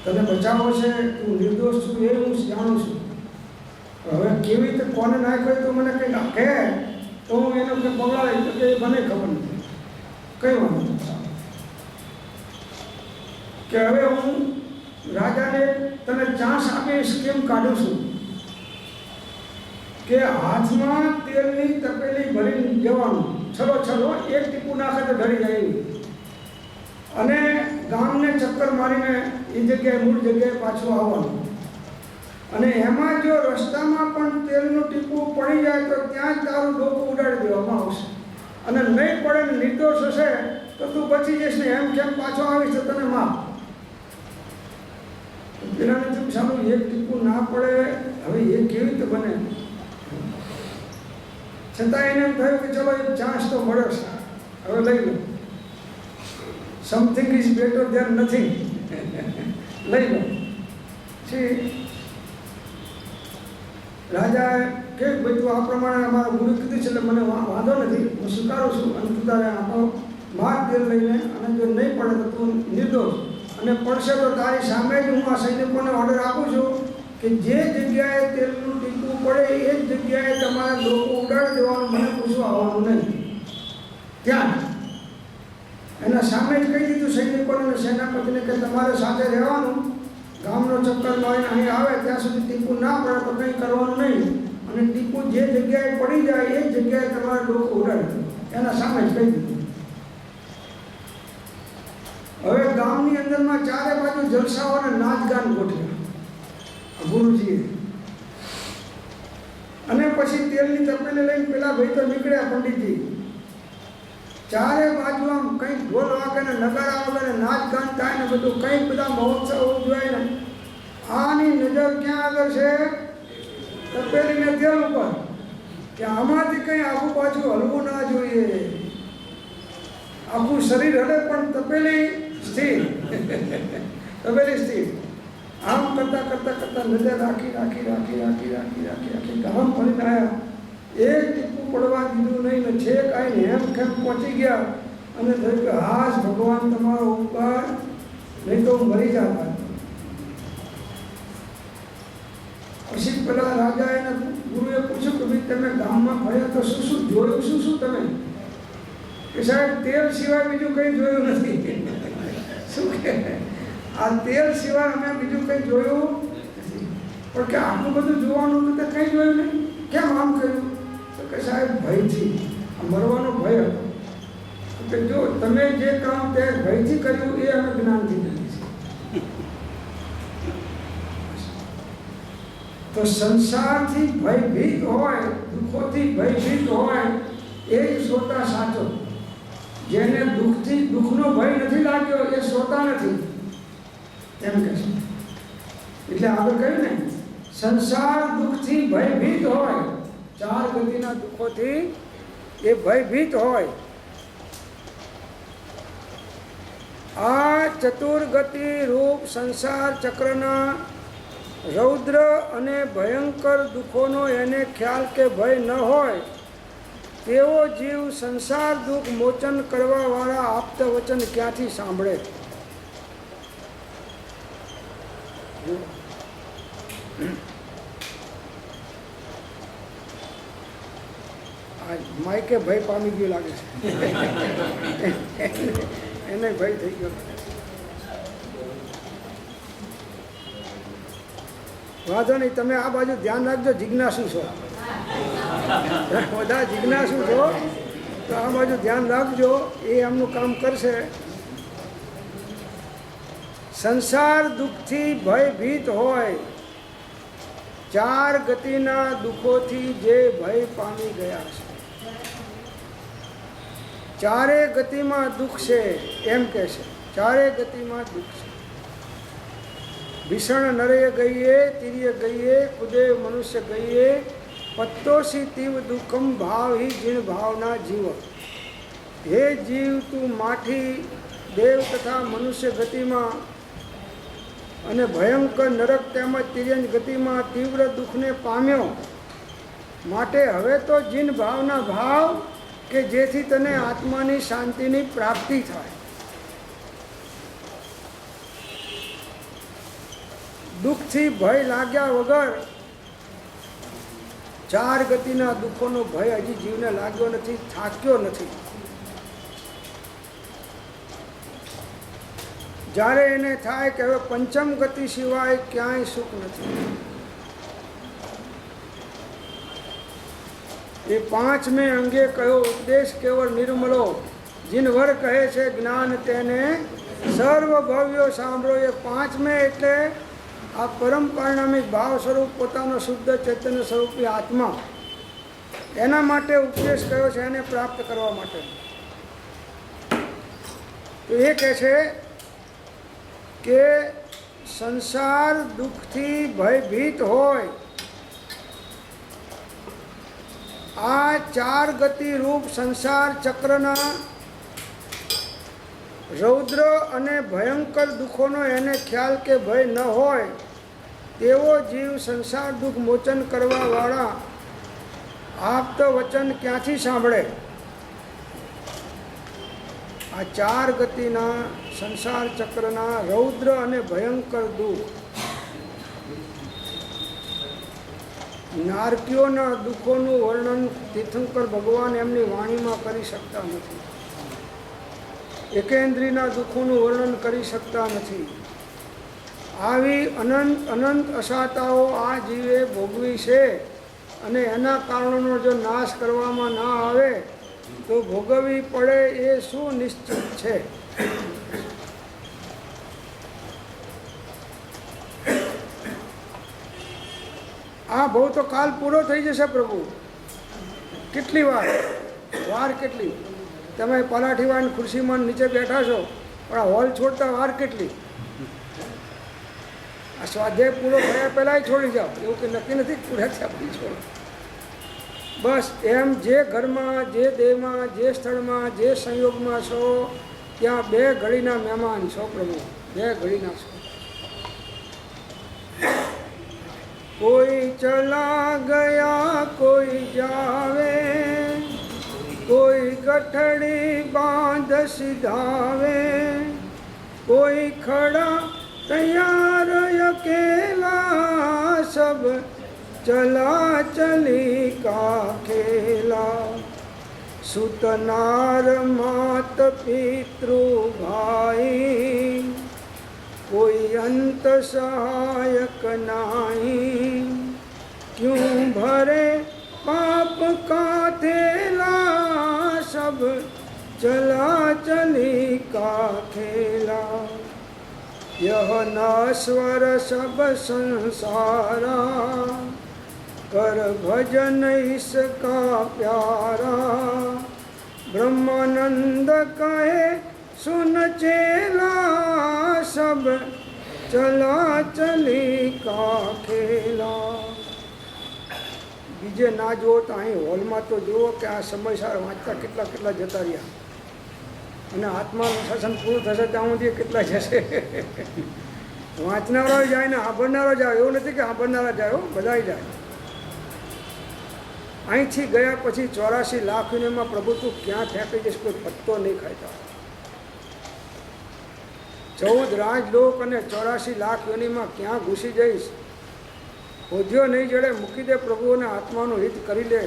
તને બચાવો છે, તું નિર્દોષ છું એ હું જાણું છું. હવે કેવી રીતે કોને નાખ્યો તો મને કંઈ નાખે તો હું એનો કંઈ પગલાં તો કે મને ખબર નથી. કઈ વાંધો નથી કે હવે હું રાજાને તને ચાન્સ આપીશ, કેમ કાઢું છું કે હાથમાં તેલની તપેલી ભરીને જવાનું, છલો એક ટીપું નાખે તો ઢળી જાય, અને ગામને ચક્કર મારીને એ જગ્યાએ મૂળ જગ્યાએ પાછું આવવાનું. અને એમાં જો રસ્તામાં પણ તેલનું ટીપું પડી જાય તો ત્યાં જ તારું ડોકું ઉડાડી દેવામાં આવશે. અને નહીં પડે ને નિર્દોષ હશે તો તું બચી જઈશ ને એમ કેમ પાછો આવીશ તો તને માફ. પેલાને થયું સારું એક ટીપું ના પડે, હવે એ કેવી રીતે બને? છતાં એને એમ થયું કે ચલો એક ચાન્સ તો મળ્યો છે, હવે લઈ લો. Something is better than nothing. લઈ લો. રાજાએ કે ભાઈ તું આ પ્રમાણે અમારા ગુરુ કીધું છે એટલે મને વાંધો નથી, હું સ્વીકારું છું, અને તું તારે આપણો માર તેલ લઈને, અને જો નહીં પડે તો તું નિર્દોષ, અને પડશે તો તારી સામે જ હું આ સૈનિકોને ઓર્ડર આપું છું કે જે જગ્યાએ તેલનું ટીપું પડે એ જ જગ્યાએ તમારા લોકો ઉડાડી દેવાનું, મને પૂછવા આવવાનું નહીં. ત્યાં એના સામે જ કહી દીધું સૈનિકોને અને સેનાપતિને કે તમારે સાથે રહેવાનું, ગામનો ચક્કર મારીને અહીં આવે ત્યાં સુધી ટીપું ના પડે તો કંઈ કરવાનું નહીં, અને ટીપું જે જગ્યાએ પડી જાય એ જ જગ્યાએ તમારા લોકો ઉડાડી દે. એના સામે જ કહી દીધું. હવે ગામની અંદરમાં ચારે બાજુ જલસાઓ અને નાચગાન ગોઠવ્યા ગુરુજીએ. અને પછી તેલની તપેલી લઈને પેલા ભાઈ તો નીકળ્યા પંડિતજી. ચારે બાજુ આમ કંઈક ઢોલ વાગે ને નગારા વાગે ને નાચગાન થાય ને બધું કંઈક બધા મહોત્સવ ઉજવાય ને આની નજર ક્યાં આગળ છે? તપેલીને તેલ ઉપર, કે આમાંથી કંઈ આખું પાછું હલવું ના જોઈએ. આખું શરીર હલે પણ તપેલી સ્થિર. તપેલી સ્થિર. આમ કરતા કરતા કરતા નજર રાખી રાખી રાખી રાખી રાખી રાખી રાખી ગામ ફરીને આવ્યા. એક ટીપું પડવા દીધું નહીં ને છેક આવીને હેમ ખેમ પહોંચી ગયા, અને થયું કે હાશ ભગવાન તમારો ઉપકાર, નહીં તો હું મરી જતા. પછી પેલા રાજા એને ગુરુએ પૂછ્યું કે ભાઈ તમે ગામમાં ફર્યા તો શું શું જોયું, શું શું તમે? કે સાહેબ તેલ સિવાય બીજું કંઈ જોયું નથી. શું કે આ તેલ સિવાય અમે બીજું કંઈ જોયું નથી. પણ કે આટલું બધું જોવાનું તો કંઈ જોયું નહીં, કેમ આમ કર્યું? તો કે સાહેબ ભયથી, મરવાનો ભય હતો. કે જો તમે જે કામ તે ભયથી કર્યું એ અમે જ્ઞાનથી કરીએ છીએ. તો સંસારથી ભયભીત હોય, દુઃખોથી ભયભીત હોય એ જ શ્રોતા સાચો. જેને દુઃખનો ભય નથી લાગ્યો એ શ્રોતા નથી, એમ કહે છે. એટલે આગળ કહ્યું ને, સંસાર દુઃખથી ભયભીત હોય, ચાર ગતિના દુઃખોથી એ ભયભીત હોય. આ ચતુર્ગતિ રૂપ સંસાર ચક્રના રૌદ્ર અને ભયંકર દુઃખોનો એને ખ્યાલ કે ભય ન હોય તેવો જીવ સંસાર દુઃખ મોચન કરવાવાળા આપ્ત વચન ક્યાંથી સાંભળે? માઇકે ભય પામી ગયું લાગે છે. એને ભય થઈ ગયો. વાંધો નહીં, તમે આ બાજુ ધ્યાન રાખજો, જિજ્ઞાસુ છો, બધા જિજ્ઞાસુ છો તો આ બાજુ ધ્યાન રાખજો, એ એમનું કામ કરશે. સંસાર દુઃખથી ભયભીત હોય, ચાર ગતિના દુઃખોથી જે ભય પામી ગયા છે. ચારે ગતિમાં દુઃખ છે એમ કહે છે, ચારે ગતિમાં દુઃખ છે. ભીષણ નરે ગઈએ, તીર્ય ગઈએ, કુદે મનુષ્ય ગઈએ, પત્તોસી તીવ દુઃખમ ભાવ હિ જીણ ભાવના જીવ. હે જીવ, તું માઠી દેવ તથા મનુષ્ય ગતિમાં અને ભયંકર નરક તેમજ તિર્યંજ ગતિમાં તીવ્ર દુઃખને પામ્યો. માટે હવે તો જીન ભાવના ભાવ કે જેથી તને આત્માની શાંતિની પ્રાપ્તિ થાય. દુઃખથી ભય લાગ્યા વગર ચાર ગતિના દુઃખોનો ભય હજી જીવને લાગ્યો નથી, થાક્યો નથી. જ્યારે એને થાય કે હવે પંચમ ગતિ સિવાય ક્યાંય સુખ નથી, એ પાંચમે અંગે કયો ઉપદેશ કેવળ નિર્મલો, જીનવર કહે છે જ્ઞાન તેને સર્વ ભવ્યો સાંભળો. એ પાંચમે એટલે આ પરમ પરિણામી ભાવ સ્વરૂપ પોતાનો શુદ્ધ ચૈતન્ય સ્વરૂપી આત્મા, એના માટે ઉપદેશ કયો છે, એને પ્રાપ્ત કરવા માટે. તો એ કહે છે કે સંસાર દુઃખથી ભયભીત હોય, આ 4 ગતિ રૂપ સંસાર ચક્રના રૌદ્ર અને ભયંકર દુઃખોનો એને ખ્યાલ કે ભય ન હોય તેવો જીવ સંસાર દુઃખ મોચન કરવાવાળા આપ્ત વચન ક્યાંથી સાંભળે? આ 4 ગતિના સંસાર ચક્રના રૌદ્ર અને ભયંકર દુઃખ, નારકીઓના દુઃખોનું વર્ણન તીર્થંકર ભગવાન એમની વાણીમાં કરી શકતા નથી. એકેન્દ્રીના દુઃખોનું વર્ણન કરી શકતા નથી. આવી અનંત અનંત અસાતાઓ આ જીવે ભોગવી છે અને એના કારણોનો જો નાશ કરવામાં ના આવે તો ભોગવવી પડે એ સુનિશ્ચિત છે. આ બહુ તો કાલ પૂરો થઈ જશે પ્રભુ. કેટલી વાર કેટલી? તમે પલાઠીવાન ખુરશીમાં નીચે બેઠા છો પણ આ હોલ છોડતા વાર કેટલી? આ સ્વાધ્યાય પૂરો થયા પહેલાં છોડી જાઓ એવું કે નક્કી નથી પૂરા થયા પછી છોડો. બસ એમ જે ઘરમાં, જે દેહમાં, જે સ્થળમાં, જે સંયોગમાં છો ત્યાં 2 ઘડીના મહેમાન છો પ્રભુ, 2 ઘડીના છો. કોઈ ચલા ગયા કોઈ જાવે, કોઈ ગઠડી બાંધ સિધાવે, કોઈ ખડા તૈયાર અકેલા, સબ ચલા ચલી કા ખેલા. સુતનાર માત પિતૃ ભાઈ, કોઈ અંત સહાયક નાહી. ક્યું ભરે પાપ કા થેલા, સબ ચલા ચલી કા ખેલા. यह नश्वर सब संसारा, कर भजन इसका प्यारा. ब्रह्मानंद कहे सुन चेला, सब चला चली का खेला. બીજે ના જુઓ તો અહીં હોલમાં તો જુઓ કે આ સમયસર વાંચતા કેટલા કેટલા જતા રહ્યા અને આત્માનું શાસન પૂરું થશે ત્યાં સુધી કેટલા જશે. વાંચનારો જાય ને સાંભળનારો જાય, એવું નથી કે સાંભળનારા જાય, બધા જાય. અહીંથી ગયા પછી 84 લાખ યુનિમાં પ્રભુ તું ક્યાં ફેંકી જઈશ, કોઈ પત્તો નહીં ખાતા. 14 રાજલોક અને 84 લાખ યુનિમાં ક્યાં ઘૂસી જઈશ, હોદ્યો નહીં જડે, મૂકી દે પ્રભુઓને આત્માનું હિત કરી લે.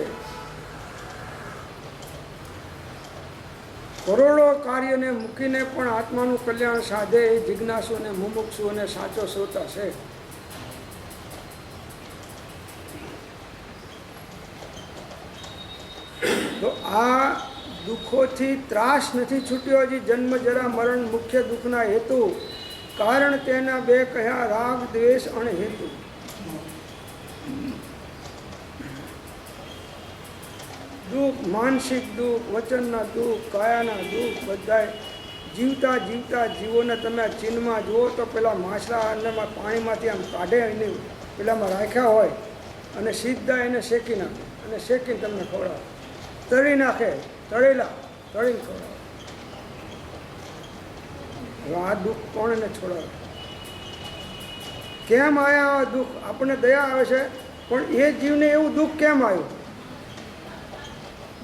કરોડો કાર્યને મૂકીને પણ આત્માનું કલ્યાણ સાધે એ જિજ્ઞાસુ અને મુમુક્ષુ અને સાચો શ્રોતા છે. તો આ દુઃખોથી ત્રાસ નથી છૂટ્યો હજી. જન્મ જરા મરણ મુખ્ય દુઃખના હેતુ, કારણ તેના 2 કહ્યા રાગ દ્વેષ અને હેતુ. દુઃખ, માનસિક દુઃખ, વચનના દુઃખ, કાયાના દુઃખ, બધાય જીવતા જીવતા જીવોને તમે ચીનમાં જુઓ તો પેલા માછલા અંદરમાં પાણીમાંથી આમ કાઢે એને પેલામાં રાખ્યા હોય અને સીધા એને શેકી નાખે અને શેકીને તમને ખવડાવે, તળી નાખે, તળીને ખવડાવે. આ દુઃખ કોણને છોડાવે? કેમ આવ્યા આ દુઃખ? આપણને દયા આવે છે પણ એ જીવને એવું દુઃખ કેમ આવ્યું?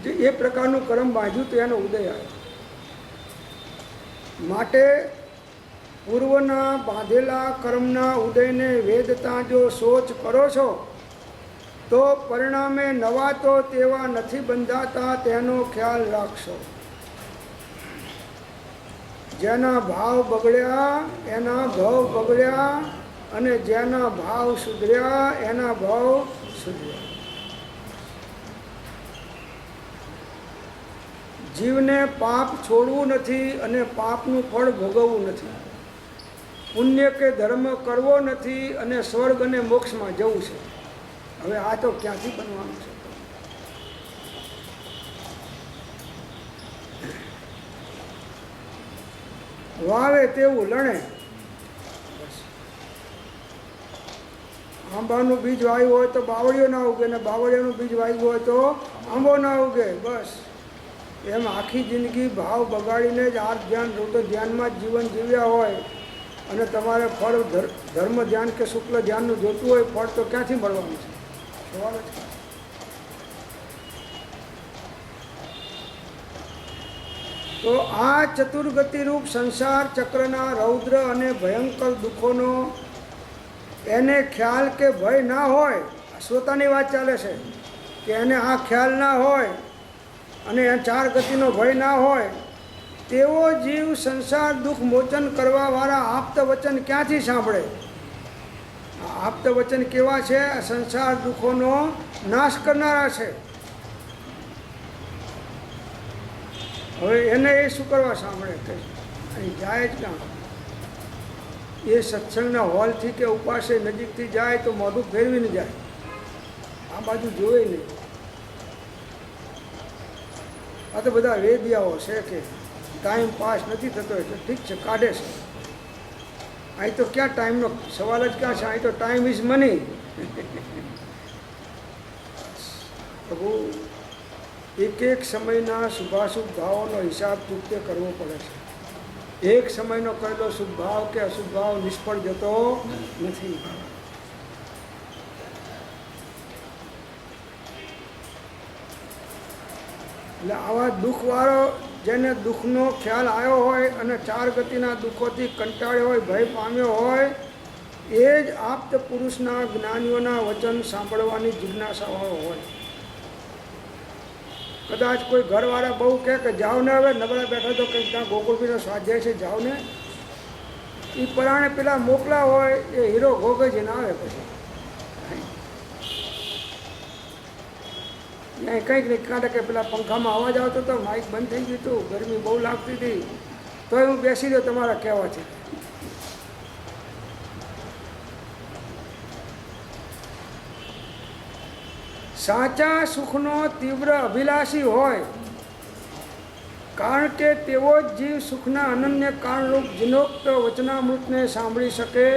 જે એ પ્રકારનું કર્મ બાંધ્યું તો એનો ઉદય આવે. માટે પૂર્વના બાંધેલા કર્મના ઉદયને વેદતા જો સોચ કરો છો તો પરિણામે નવા તો તેવા નથી બંધાતા, તેનો ખ્યાલ રાખશો. જેના ભાવ બગડ્યા એના ભાવ બગડ્યા અને જેના ભાવ સુધર્યા એના ભાવ સુધર્યા. જીવને પાપ છોડવું નથી અને પાપનું ફળ ભોગવવું નથી. પુણ્ય કે ધર્મ કરવો નથી અને સ્વર્ગ અને મોક્ષમાં જવું છે. હવે આ તો ક્યાંથી બનવાનું છે? વાવે તેવું લણે. આંબાનું બીજ વાવ્યું હોય તો બાવળીઓ ના ઉગે, ને બાવળીઓનું બીજ વાવ્યું હોય તો આંબો ના ઉગે. બસ એમ આખી જિંદગી ભાવ બગાડીને જ આ ધ્યાન રુદ્ર ધ્યાનમાં જ જીવન જીવ્યા હોય અને તમારે ફળ ધર્મ ધ્યાન કે શુક્લ ધ્યાનનું જોતું હોય, ફળ તો ક્યાંથી મળવાનું છે? સવાલ જ. તો આ ચતુર્ગતિરૂપ સંસાર ચક્રના રૌદ્ર અને ભયંકર દુઃખોનો એને ખ્યાલ કે ભય ના હોય, શ્રોતાની વાત ચાલે છે કે એને આ ખ્યાલ ના હોય અને ચાર ગતિનો ભય ના હોય, તેવો જીવ સંસાર દુઃખ મોચન કરવાવાળા આપ્ત વચન ક્યાંથી સાંભળે? આપ્ત વચન કેવા છે? સંસાર દુઃખોનો નાશ કરનારા છે. હવે એને એ શું કરવા સાંભળે? કે અહીં જાય જ કાં? એ સત્સંગના હોલથી કે ઉપાસે નજીકથી જાય તો મોઢું ફેરવીને જાય, આ બાજુ જોવે નહીં. આ તો બધા વેદિયાઓ છે કે ટાઈમ પાસ નથી થતો એટલે ઠીક છે, કાઢે છે. અહીં તો ક્યાં ટાઈમનો સવાલ જ ક્યાં છે? અહીં તો ટાઈમ ઇઝ મની. પ્રભુ એક એક સમયના શુભાશુભ ભાવોનો હિસાબ ચૂકતે કરવો પડે છે. એક સમયનો કરેલો શુભ ભાવ કે અશુભ ભાવ નિષ્ફળ જતો નથી. એટલે આવા દુઃખવાળો જેને દુઃખનો ખ્યાલ આવ્યો હોય અને ચાર ગતિના દુઃખોથી કંટાળ્યો હોય, ભય પામ્યો હોય, એ જ આપ્ત પુરુષના જ્ઞાનીઓના વચન સાંભળવાની જિજ્ઞાસાવાળો હોય. કદાચ કોઈ ઘરવાળા બહુ કહે કે જાઓ ને, હવે નબળા બેઠા તો કંઈક ત્યાં ગોકુળપીનો સ્વાધ્યાય છે, જાઓ ને. એ પરાણે પેલા મોકલા હોય એ હીરો ગોગજીને આવે પછી કંઈક નહીં કાઢે કે પેલા પંખામાં અવાજ આવતો હતો, માઇક બંધ થઈ ગયું હતું, ગરમી બહુ લાગતી હતી, તો હું બેસી રહ્યો તમારા કહેવાથી. સાચા સુખનો તીવ્ર અભિલાષી હોય, કારણ કે તેવો જ જીવ સુખના અનન્ય કારણરૂપ જીનોક્ત વચનામૃતને સાંભળી શકે.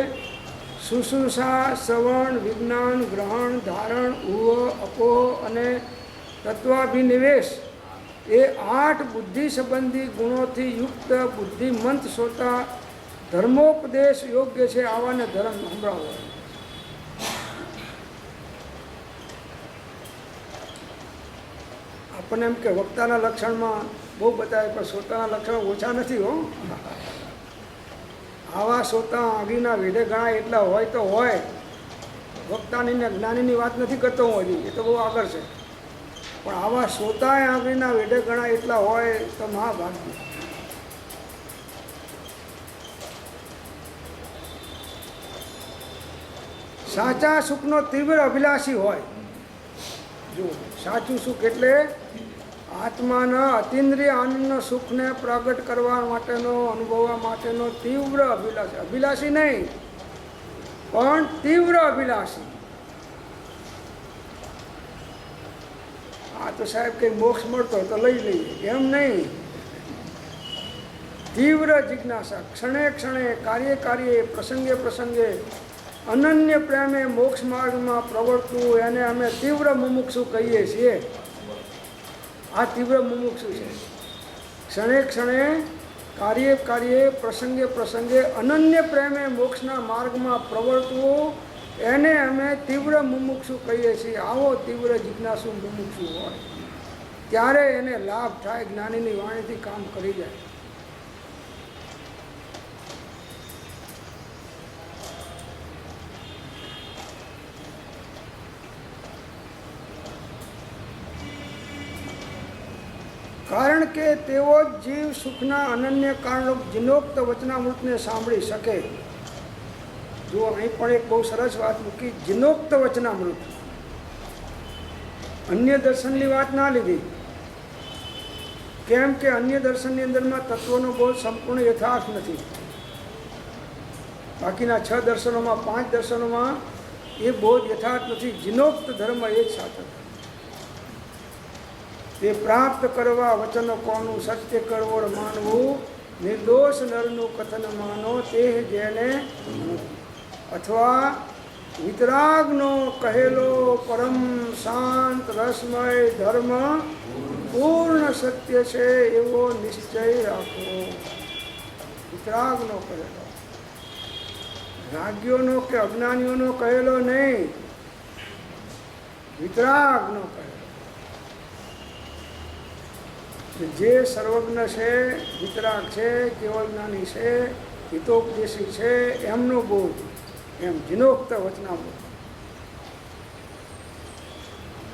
શુશ્રૂષા, શ્રવણ, વિજ્ઞાન, ગ્રહણ, ધારણ, ઉહ, અપો અને તત્વાભિનિવેશ એ 8 બુદ્ધિ સંબંધી ગુણોથી યુક્ત બુદ્ધિમંત શ્રોતા ધર્મોપદેશ યોગ્ય છે. આવાને ધર્મ સંભળાવો. આપણને એમ કે વક્તાના લક્ષણમાં બહુ બતાવે, પણ શ્રોતાના લક્ષણ ઓછા નથી હો. આવા શ્રોતા આગળના વેઢે ઘણા એટલા હોય તો હોય. વક્તાની ને જ્ઞાનીની વાત નથી કરતો હું હજી, એ તો બહુ આગળ છે. પણ આવા શ્રોતા આગળના વેઢે ઘણા એટલા હોય તો મહાભાગ્ય. સાચા સુખનો તીવ્ર અભિલાષી હોય. જો સાચું સુખ એટલે આત્માના અતિન્દ્રિય આનંદનો સુખને પ્રગટ કરવા માટેનો, અનુભવવા માટેનો તીવ્ર અભિલાષી. અભિલાષી નહીં પણ તીવ્ર અભિલાષી. આ તો સાહેબ કંઈ મોક્ષ મળતો તો લઈ લઈએ એમ નહીં. તીવ્ર જિજ્ઞાસા, ક્ષણે ક્ષણે, કાર્ય કાર્યે, પ્રસંગે પ્રસંગે અનન્ય પ્રેમે મોક્ષ માર્ગમાં પ્રવર્તવું, એને અમે તીવ્ર મુમુક્ષુ કહીએ છીએ. આ તીવ્ર મુમુક્ષુ છે. ક્ષણે ક્ષણે, કાર્યે કાર્યે, પ્રસંગે પ્રસંગે અનન્ય પ્રેમે મોક્ષના માર્ગમાં પ્રવર્તવું, એને અમે તીવ્ર મુમુક્ષુ કહીએ છીએ. આવો તીવ્ર જિજ્ઞાસુ મુમુક્ષુ હોય ત્યારે એને લાભ થાય, જ્ઞાનીની વાણીથી કામ કરી જાય. કારણ કે તેઓ જ જીવ સુખના અનન્ય કારણરૂપ જીનોક્ત વચનામૃતને સાંભળી શકે. જો અહીં પણ એક બહુ સરસ વાત મૂકી, જીનોક્ત વચનામૃત. અન્ય દર્શનની વાત ના લીધી, કેમ કે અન્ય દર્શનની અંદરમાં તત્વોનો બોધ સંપૂર્ણ યથાર્થ નથી. બાકીના 6 દર્શનોમાં, 5 દર્શનોમાં એ બોધ યથાર્થ નથી. જીનોક્ત ધર્મ એ જ સાચો. તે પ્રાપ્ત કરવા વચનો કોનું, સત્ય કરવોડ માનવું નિર્દોષ નરનું કથન માનો તે જેને અથવા વિતરાગનો કહેલો પરમ શાંત રસમય ધર્મ પૂર્ણ સત્ય છે એવો નિશ્ચય રાખો. વિતરાગનો કહેલો, રાગ્યોનો કે અજ્ઞાનીઓનો કહેલો નહીં, વિતરાગનો કહેલો. જે સર્વજ્ઞ છે, વિતરાગ છે, કેવળ જ્ઞાની છે, હિતોપદેશી છે, એમનો બોધ, એમ જીનોક્ત વચનામૃત.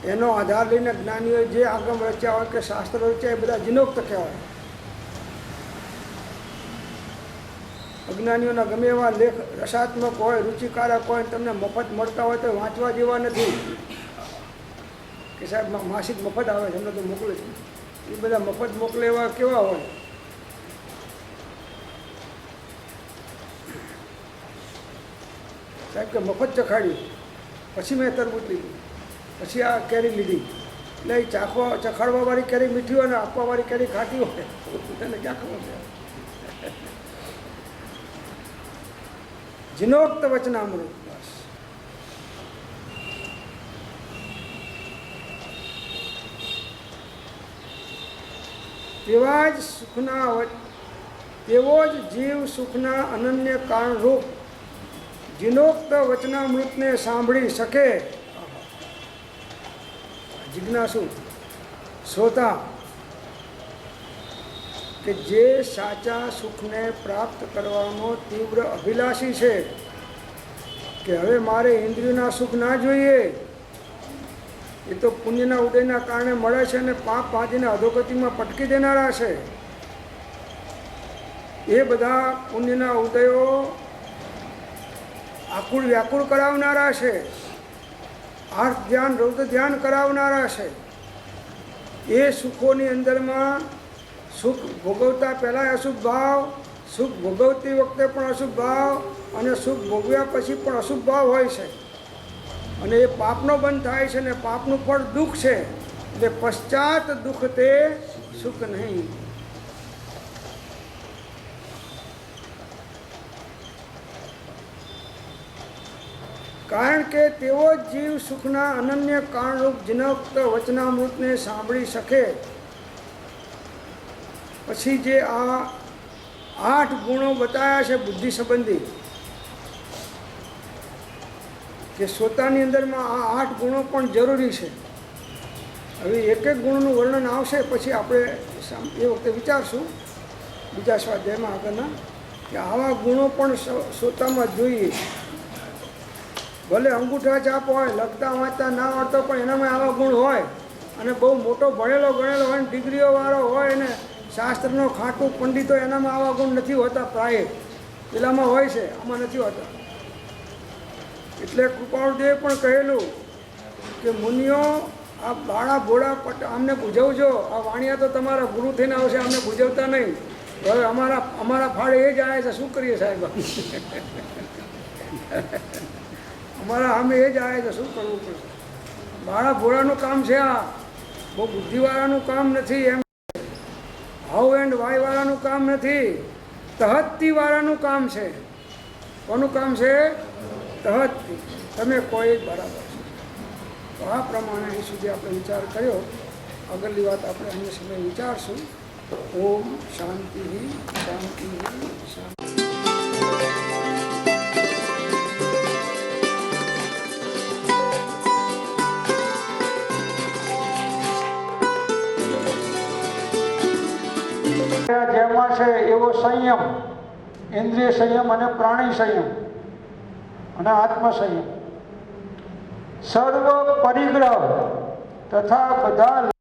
એનો આધાર લઈને જ્ઞાનીઓએ જે આગમ રચ્યા હોય કે શાસ્ત્ર રચ્યા એ બધા જીનોક્ત કહેવાય. અજ્ઞાનીઓના ગમે એવા લેખ રસાત્મક હોય, રુચિકારક હોય, તમને મફત મળતા હોય તો વાંચવા જેવા નથી કે સાહેબ માસિક મફત આવે છે એમને તો મોકલે છે. એ બધા મફત મોકલે એવા કેવા હોય? સાહેબ કે મફત ચખાડ્યું, પછી મેં તરબૂચ લીધું, પછી આ કેરી લીધી, એટલે એ ચખાડવાવાળી કેરી મીઠી હોય ને આપવાવાળી કેરી ખાટી હોય, એને ક્યાં ખબર છે? જીનોક્ત વચનામૃત. બસ તેવા જ સુખના, તેવો જ જીવ સુખના અનન્ય કારણરૂપ જીનોક્ત વચનામૃતને સાંભળી શકે. જિજ્ઞાસુ શ્રોતા કે જે સાચા સુખને પ્રાપ્ત કરવાનો તીવ્ર અભિલાષી છે કે હવે મારે ઇન્દ્રિયોના સુખ ના જોઈએ, એ તો પુણ્યના ઉદયના કારણે મળે છે અને પાપ ભાજીને અધોગતિમાં પટકી દેનારા છે. એ બધા પુણ્યના ઉદયો આકુળ વ્યાકુળ કરાવનારા છે, આર્થ ધ્યાન રૌદ્ર ધ્યાન કરાવનારા છે. એ સુખોની અંદરમાં સુખ ભોગવતા પહેલાં અશુભ ભાવ, સુખ ભોગવતી વખતે પણ અશુભ ભાવ અને સુખ ભોગવ્યા પછી પણ અશુભ ભાવ હોય છે. અને એ પાપનો બંધ થાય છે અને પાપનું ફળ દુઃખ છે. એટલે પશ્ચાત દુઃખ તે સુખ નહીં. કારણ કે તેવો જ જીવ સુખના અનન્ય કારણરૂપ જીનોક્ત વચનામૃતને સાંભળી શકે. પછી જે આ 8 ગુણો બતાવ્યા છે બુદ્ધિ સંબંધી, કે શ્રોતાની અંદરમાં આ 8 ગુણો પણ જરૂરી છે. હવે એક એક ગુણનું વર્ણન આવશે, પછી આપણે એ વખતે વિચારશું બીજા સ્વાધ્યાયમાં આગળના, કે આવા ગુણો પણ શ્રોતામાં જોઈએ. ભલે અંગૂઠા છાપ હોય, લખતા વાંચતા ના આવડતો પણ એનામાં આવા ગુણ હોય, અને બહુ મોટો ભણેલો ગણેલો હોય, ડિગ્રીઓવાળો હોય ને શાસ્ત્રનો ખાટું પંડિતો, એનામાં આવા ગુણ નથી હોતા. પ્રાય પેલામાં હોય છે, આમાં નથી હોતા. એટલે કૃપાળુદેવે પણ કહેલું કે મુનિઓ આ બાળા ભોળા અમને બુઝવજો, આ વાણિયા તો તમારા ગુરુ થઈને આવશે, અમને બુઝવતા નહીં. હવે અમારા ફાળે એ જ આવે છે, શું કરીએ સાહેબ? અમારા અમે એ જ આવે છે, શું કરવું પડશે? બાળા ભોળાનું કામ છે આ, બહુ બુદ્ધિવાળાનું કામ નથી. એમ હાઉ એન્ડ વાય વાળાનું કામ નથી, તહત્તી વાળાનું કામ છે. કોનું કામ છે? તહત્તી. તમે કોઈ જ બરાબર છે. તો આ પ્રમાણે અહીં સુધી આપણે વિચાર કર્યો. આગળની વાત આપણે અન્ય સમય વિચારશું. ઓમ શાંતિ શાંતિ શાંતિ. જેમાં છે એવો સંયમ, ઇન્દ્રિય સંયમ અને પ્રાણી સંયમ અને આત્મ સંયમ, સર્વ પરિગ્રહ તથા બધા